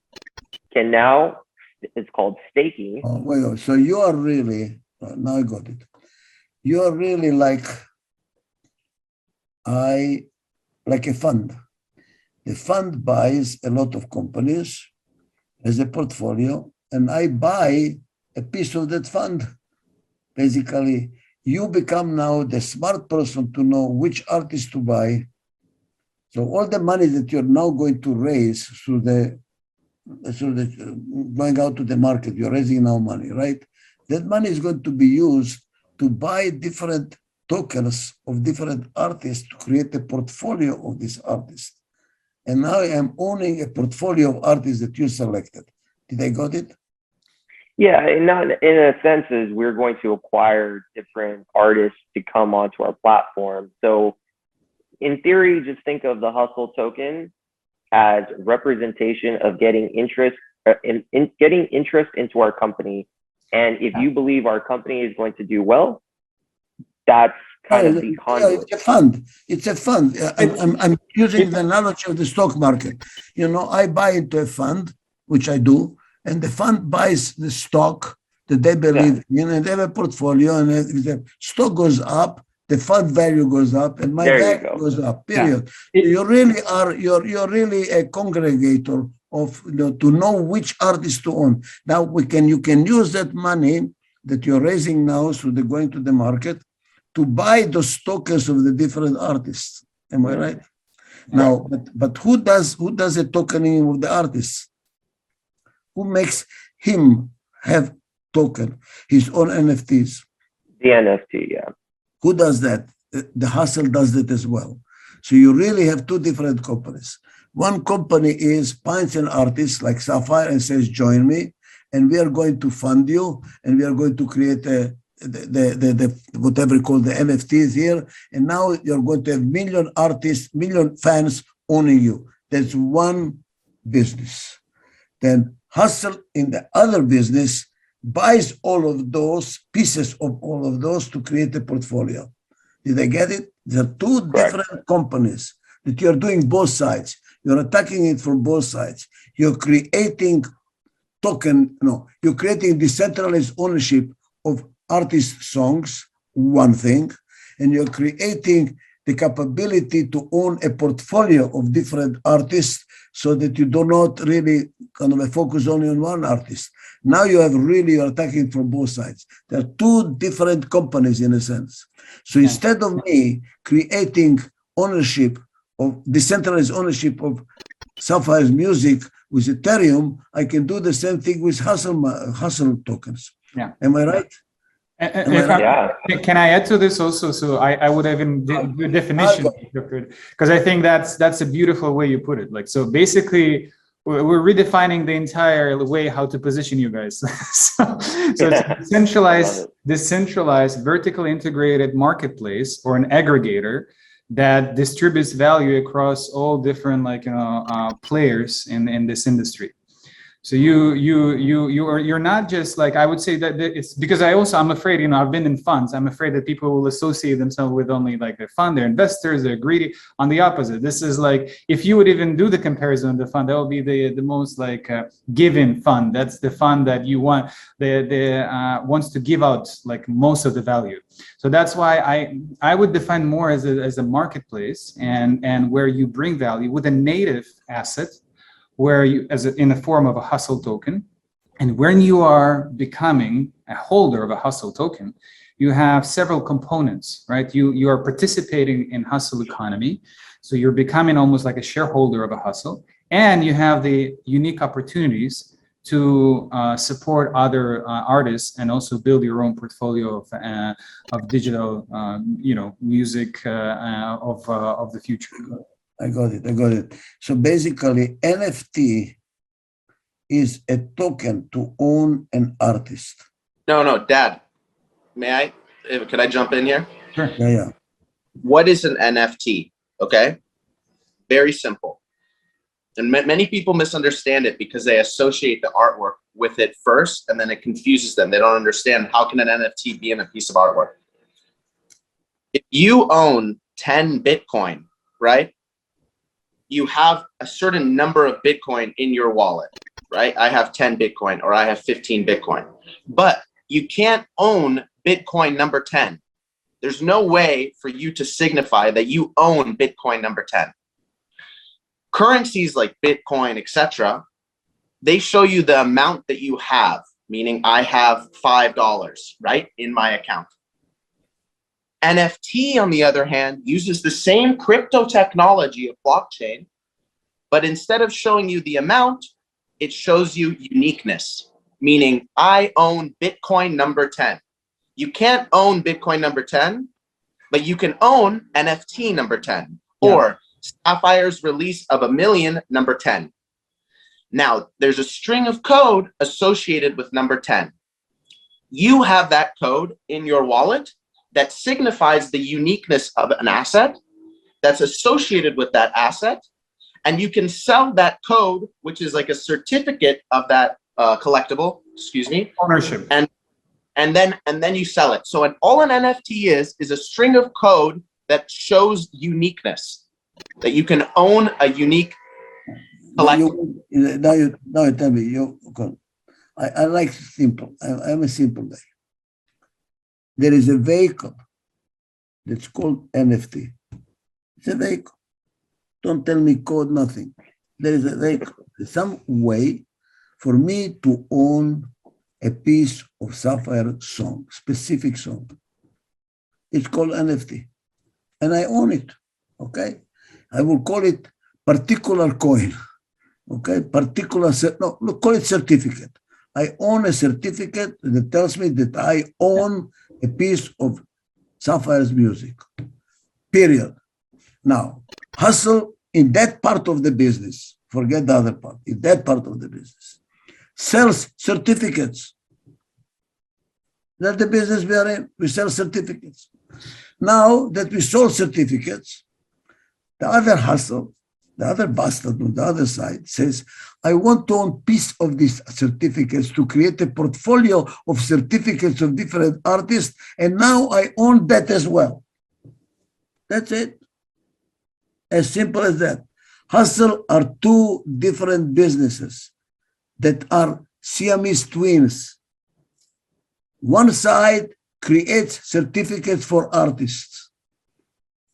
can now, it's called staking. Oh, wait, so you are really, now I got it. You are really like a fund. The fund buys a lot of companies as a portfolio, and I buy a piece of that fund. Basically, you become now the smart person to know which artist to buy. So all the money that you're now going to raise through the going out to the market, you're raising now money, right? That money is going to be used to buy different tokens of different artists to create a portfolio of these artists. And now I am owning a portfolio of artists that you selected. Did I got it? Yeah, in a sense, is we're going to acquire different artists to come onto our platform. So in theory, just think of the HUSL token as representation of getting interest getting interest into our company. And if you believe our company is going to do well, that's kind of the conduit. It's a fund. It's a fund. I'm using the analogy of the stock market. I buy into a fund, which I do, and the fund buys the stock that they believe in, and they have a portfolio, and if the stock goes up, the fund value goes up, and my value goes up. Period. Yeah. You're really a congregator of to know which artist to own. Now you can use that money that you're raising now, so they're going to the market, to buy those tokens of the different artists. Am I right? Now, but who does the tokening of the artists? Who makes him have token, his own NFTs? The NFT, yeah. Who does that? The HUSL does that as well. So you really have two different companies. One company is finds an artist like Sapphire and says, join me, and we are going to fund you, and we are going to create the whatever you call the NFTs here. And now you're going to have million artists, million fans owning you. That's one business. Then HUSL in the other business buys all of those pieces of all of those to create a portfolio. Did I get it? There are two different companies that you're doing both sides. You're attacking it from both sides. You're creating you're creating decentralized ownership of artist songs, one thing, and you're creating the capability to own a portfolio of different artists so that you do not really kind of focus only on one artist. Now you're attacking from both sides. There are two different companies in a sense. So instead of me creating decentralized ownership of Sapphire's music with Ethereum, I can do the same thing with HUSL tokens. Yeah. Am I right? Can I add to this also? So I would even do a definition, because I think that's a beautiful way you put it. Like, so basically, we're redefining the entire way how to position you guys. so it's decentralized, vertically integrated marketplace or an aggregator that distributes value across all different players in this industry. So you're not just like, I would say that it's because I'm afraid, I've been in funds. I'm afraid that people will associate themselves with only like the fund, they're investors, they're greedy. On the opposite, this is like, if you would even do the comparison of the fund, that would be the most like given fund. That's the fund that you want, wants to give out like most of the value. So that's why I would define more as a marketplace and where you bring value with a native asset, where you, in the form of a HUSL token. And when you are becoming a holder of a HUSL token, you have several components, right? You are participating in HUSL economy. So you're becoming almost like a shareholder of a HUSL, and you have the unique opportunities to support other artists and also build your own portfolio of digital, music of the future. I got it. So basically, NFT is a token to own an artist. No, Dad, could I jump in here? Sure. Yeah. What is an NFT? Okay, very simple. And many people misunderstand it because they associate the artwork with it first, and then it confuses them. They don't understand, how can an NFT be in a piece of artwork? If you own 10 Bitcoin, right? You have a certain number of Bitcoin in your wallet, right? I have 10 Bitcoin or I have 15 Bitcoin, but you can't own Bitcoin number 10. There's no way for you to signify that you own Bitcoin number 10. Currencies like Bitcoin, etc., they show you the amount that you have, meaning I have $5, right, in my account. NFT, on the other hand, uses the same crypto technology of blockchain, but instead of showing you the amount, it shows you uniqueness, meaning I own Bitcoin number 10. You can't own Bitcoin number 10, but you can own NFT number 10 or Sapphire's release of 1 million number 10. Now, there's a string of code associated with number 10. You have that code in your wallet that signifies the uniqueness of an asset that's associated with that asset. And you can sell that code, which is like a certificate of that collectible, ownership. And then you sell it. So all an NFT is a string of code that shows uniqueness, that you can own a unique collectible. Now you tell me, I like simple. I'm a simple guy. There is a vehicle that's called NFT. It's a vehicle. Don't tell me code, nothing. There is a vehicle. There's some way for me to own a piece of Sapphire song, specific song. It's called NFT. And I own it, okay? I will call it particular coin, okay? Call it certificate. I own a certificate that tells me that I own a piece of Sapphire's music, period. Now, HUSL in that part of the business, forget the other part, in that part of the business, sells certificates. That's the business we are in. We sell certificates. Now that we sold certificates, the other HUSL, the other bastard on the other side says, I want to own piece of these certificates to create a portfolio of certificates of different artists, and now I own that as well. That's it. As simple as that. HUSL are two different businesses that are Siamese twins. One side creates certificates for artists,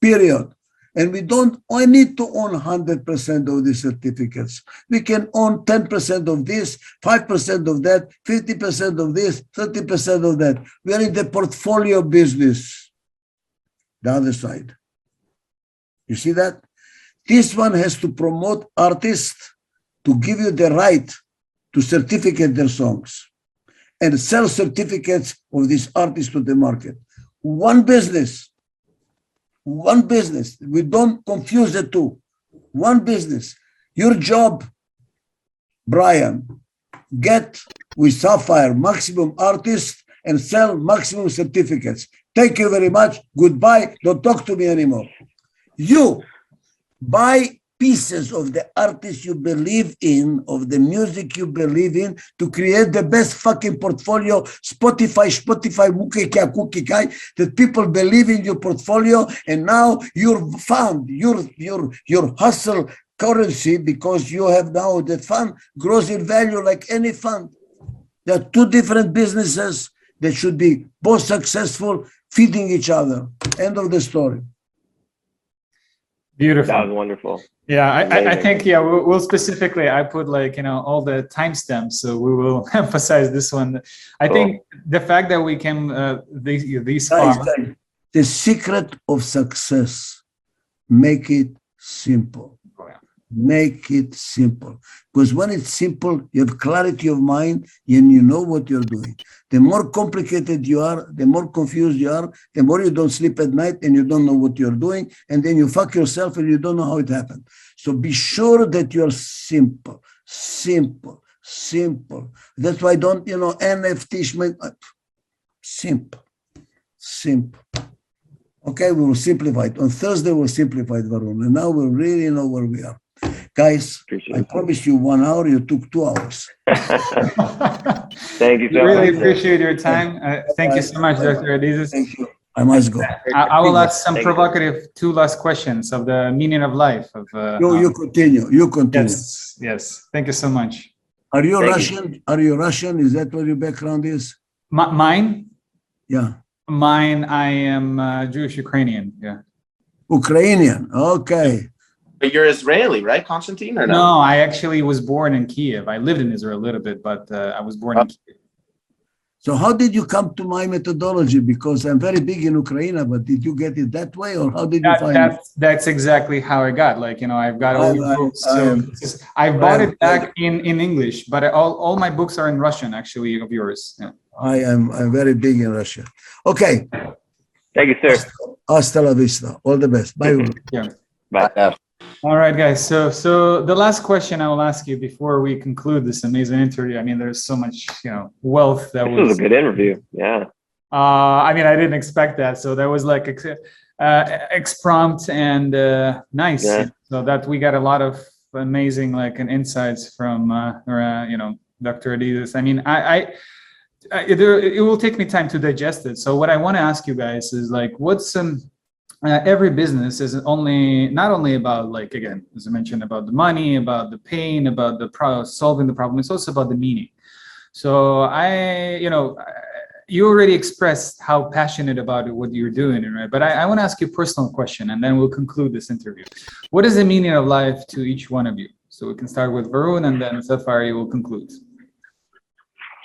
period. And we don't need to own 100% of these certificates. We can own 10% of this, 5% of that, 50% of this, 30% of that. We are in the portfolio business, the other side. You see that? This one has to promote artists to give you the right to certificate their songs and sell certificates of these artists to the market. One business. One business. We don't confuse the two. One business. Your job, Brian, get with Sapphire maximum artists and sell maximum certificates. Thank you very much. Goodbye. Don't talk to me anymore. You buy pieces of the artists you believe in, of the music you believe in, to create the best fucking portfolio, Spotify, that people believe in your portfolio, and now you're found, your hustle currency, because you have now the fund grows in value like any fund. There are two different businesses that should be both successful, feeding each other. End of the story. Beautiful. That was wonderful. Yeah, I think, yeah, we'll specifically, I put like, all the timestamps, so we will emphasize this one. I think the fact that we came these far. The secret of success, make it simple. Make it simple. Because when it's simple, you have clarity of mind and you know what you're doing. The more complicated you are, the more confused you are, the more you don't sleep at night and you don't know what you're doing, and then you fuck yourself and you don't know how it happened. So be sure that you're simple, simple, simple. That's why don't, NFT, simple, simple. Okay, we will simplify it. On Thursday, we'll simplify it, Varun, and now we really know where we are. Guys, I promised you 1 hour, you took 2 hours. Thank you so much. Really appreciate your time. Thank you so much, Dr. Adizes. Thank you. I must go. I will ask some provocative 2 last questions of the meaning of life. You continue. You continue. Yes. Thank you so much. Are you Russian? Are you Russian? Is that what your background is? Mine? Yeah. Mine, I am Jewish Ukrainian. Yeah. Ukrainian. Okay. But you're Israeli, right, Constantine, or no? No, I actually was born in Kiev. I lived in Israel a little bit, but I was born in Kiev. So how did you come to my methodology? Because I'm very big in Ukraine, but did you get it that way, or how did you find it? That's exactly how I got. Like, I've got all the books. So I bought it back in English, but all my books are in Russian, actually, of yours. Yeah. I'm very big in Russia. Okay. Thank you, sir. Hasta la vista. All the best. Bye. Yeah. Bye. All right, guys. So the last question I will ask you before we conclude this amazing interview. I mean, there's so much, wealth that This was a good interview. Yeah. I mean, I didn't expect that. So that was like exprompt and nice. Yeah. So that we got a lot of amazing insights from Dr. Adizes. I mean, it will take me time to digest it. So what I want to ask you guys is what's every business is not only about again, as I mentioned, about the money, about the pain, about the solving the problem. It's also about the meaning. So you already expressed how passionate about what you're doing, right? But I want to ask you a personal question, and then we'll conclude this interview. What is the meaning of life to each one of you? So we can start with Varun, and then Sapphire will conclude.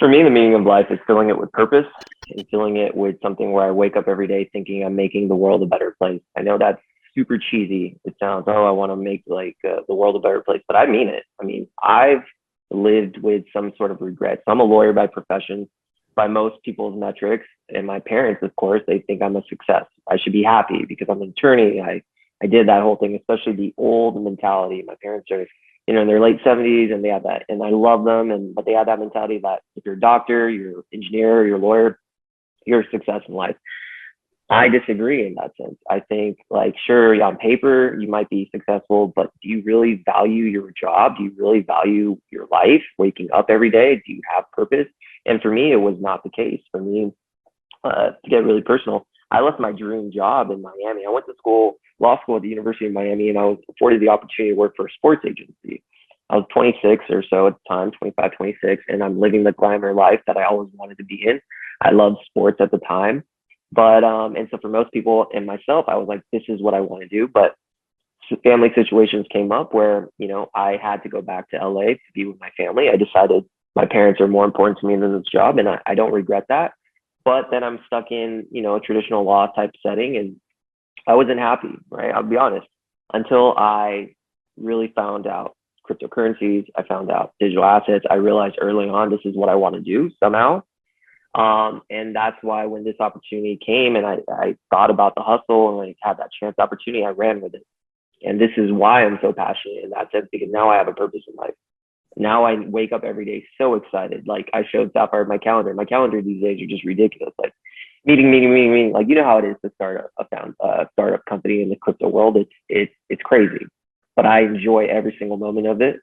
For me, the meaning of life is filling it with purpose and filling it with something where I wake up every day thinking I'm making the world a better place. I know that's super cheesy. It sounds, I want to make the world a better place, but I mean it. I mean, I've lived with some sort of regret. So I'm a lawyer by profession. by most people's metrics, and my parents, of course, they think I'm a success. I should be happy because I'm an attorney. I did that whole thing, especially the old mentality. My parents are, you know, in their late 70s, and they have that, and I love them, but they have that mentality that if you're a doctor, you're an engineer, you're a lawyer, you're a success in life. I disagree in that sense. I think, like, sure, on paper, you might be successful, but do you really value your job? Do you really value your life, waking up every day? Do you have purpose? And for me, it was not the case. For me, to get really personal, I left my dream job in Miami. I went to law school at the University of Miami, and I was afforded the opportunity to work for a sports agency. I was 26 or so at the time, 25, 26, and I'm living the glamour life that I always wanted to be in. I loved sports at the time. But, and so for most people and myself, I was like, this is what I want to do. But family situations came up where, you know, I had to go back to LA to be with my family. I decided my parents are more important to me than this job, and I don't regret that. But then I'm stuck in, you know, a traditional law type setting, and I wasn't happy, right? I'll be honest, until I really found out cryptocurrencies. I found out digital assets. I realized early on, this is what I want to do somehow. And that's why when this opportunity came and I thought about the hustle and I had that chance opportunity, I ran with it. And this is why I'm so passionate in that sense, because now I have a purpose in life. Now I wake up every day so excited. Like, I showed Sapphire my calendar. My calendar these days are just ridiculous. Like meeting. Like, you know how it is to start a startup company in the crypto world. It's crazy, but I enjoy every single moment of it.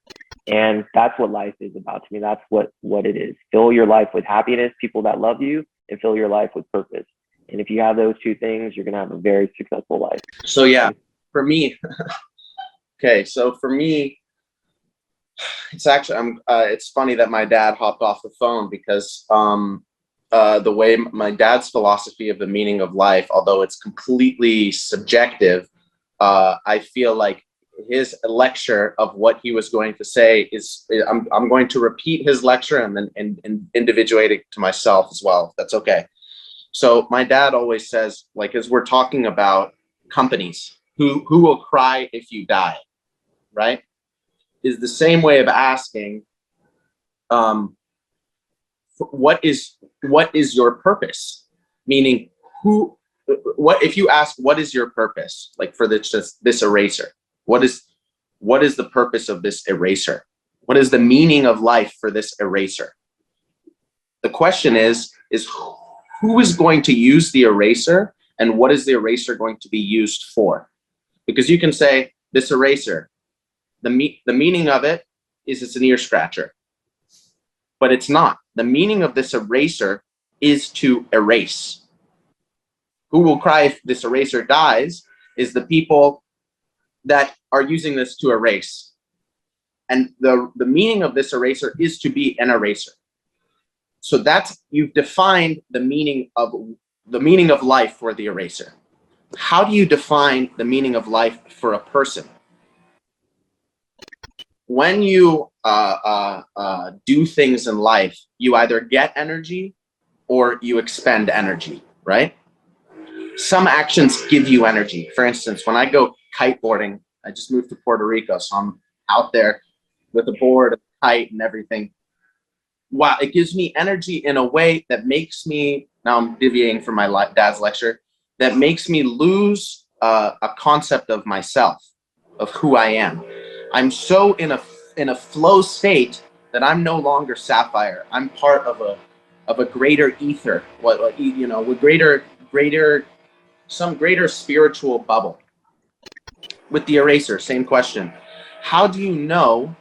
And that's what life is about to me. That's what it is. Fill your life with happiness, people that love you, and fill your life with purpose. And if you have those two things, you're going to have a very successful life. So yeah, for me, okay. So for me, it's actually, it's funny that my dad hopped off the phone because, the way my dad's philosophy of the meaning of life, although it's completely subjective, I feel like his lecture of what he was going to say is, I'm going to repeat his lecture and then individuate it to myself as well, if that's okay. So my dad always says, like, as we're talking about companies, who will cry if you die, right? Is the same way of asking, what is your purpose? Meaning, what if you ask, what is your purpose? Like, for this eraser, what is the purpose of this eraser? What is the meaning of life for this eraser? The question is who is going to use the eraser, and what is the eraser going to be used for? Because you can say, this eraser, the meaning of it is it's an ear scratcher, but it's not. The meaning of this eraser is to erase. Who will cry if this eraser dies is the people that are using this to erase. And the meaning of this eraser is to be an eraser. So you've defined the meaning of life for the eraser. How do you define the meaning of life for a person? When you do things in life, you either get energy or you expend energy, right? Some actions give you energy. For instance, when I go kiteboarding, I just moved to Puerto Rico, so I'm out there with a board, a kite, and everything. Wow, it gives me energy in a way that makes me, now I'm deviating from my dad's lecture, that makes me lose a concept of myself, of who I am. I'm so in a flow state that I'm no longer Sapphire. I'm part of a greater ether, with some greater spiritual bubble. With the eraser, same question. How do you know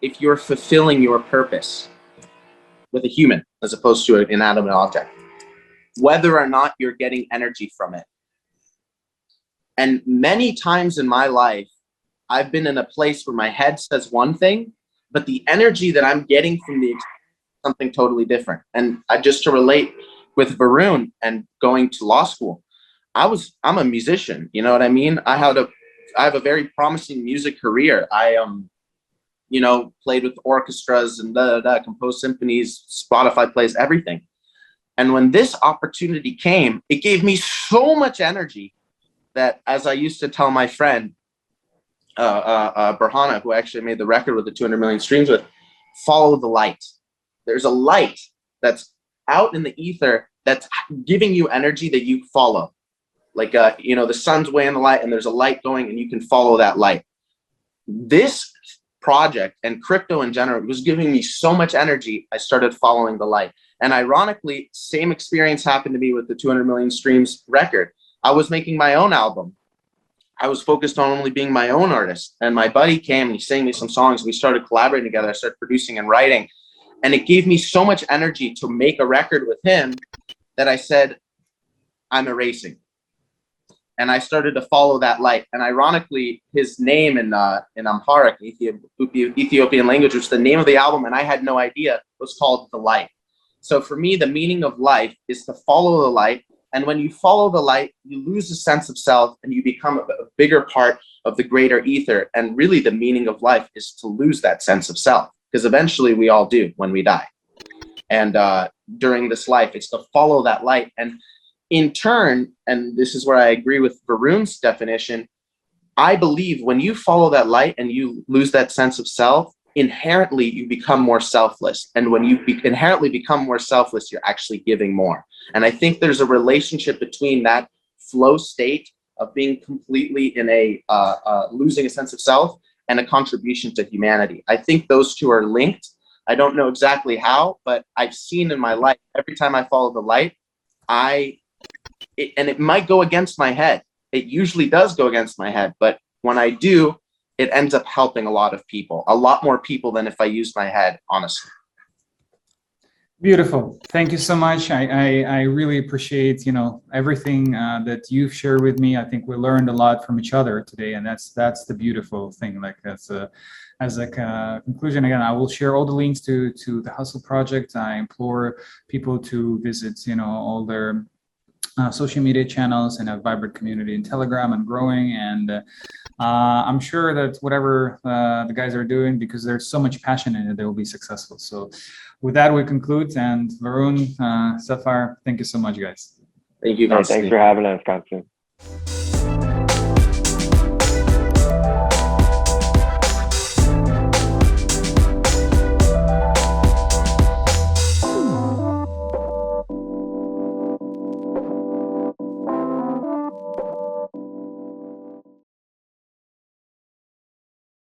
if you're fulfilling your purpose with a human as opposed to an inanimate object? Whether or not you're getting energy from it. And many times in my life, I've been in a place where my head says one thing, but the energy that I'm getting from the something totally different. And just to relate with Varun and going to law school, I'm a musician, you know what I mean? I have a very promising music career. I played with orchestras and composed symphonies, Spotify plays everything. And when this opportunity came, it gave me so much energy that, as I used to tell my friend, Berhana, who actually made the record with the 200 million streams with, follow the light. There's a light that's out in the ether that's giving you energy that you follow. Like, you know, the sun's way in the light and there's a light going and you can follow that light. This project and crypto in general was giving me so much energy, I started following the light. And ironically, same experience happened to me with the 200 million streams record. I was making my own album. I was focused on only being my own artist. And my buddy came and he sang me some songs. We started collaborating together. I started producing and writing. And it gave me so much energy to make a record with him that I said, I'm erasing. And I started to follow that light. And ironically, his name in Amharic, Ethiopian language, which is the name of the album, and I had no idea, was called The Light. So for me, the meaning of life is to follow the light. And when you follow the light, you lose a sense of self and you become a bigger part of the greater ether. And really the meaning of life is to lose that sense of self, because eventually we all do when we die. And during this life, it's to follow that light. And in turn, and this is where I agree with Varun's definition, I believe when you follow that light and you lose that sense of self, inherently you become more selfless. And when you inherently become more selfless, you're actually giving more. And I think there's a relationship between that flow state of being completely in a losing a sense of self and a contribution to humanity. I think those two are linked. I don't know exactly how, but I've seen in my life, every time I follow the light, and it might go against my head. It usually does go against my head, but when I do, it ends up helping a lot of people, a lot more people than if I use my head, honestly. Beautiful. Thank you so much. I really appreciate, you know, everything that you've shared with me. I think we learned a lot from each other today, and that's the beautiful thing. Like as a conclusion, again, I will share all the links to the HUSL project. I implore people to visit, you know, all their social media channels and a vibrant community in Telegram and growing. And I'm sure that whatever the guys are doing, because there's so much passion in it, they will be successful. So with that, we conclude. And Varun, Sapphire, thank you so much, guys. Thank you. Thanks for having us, Constantin.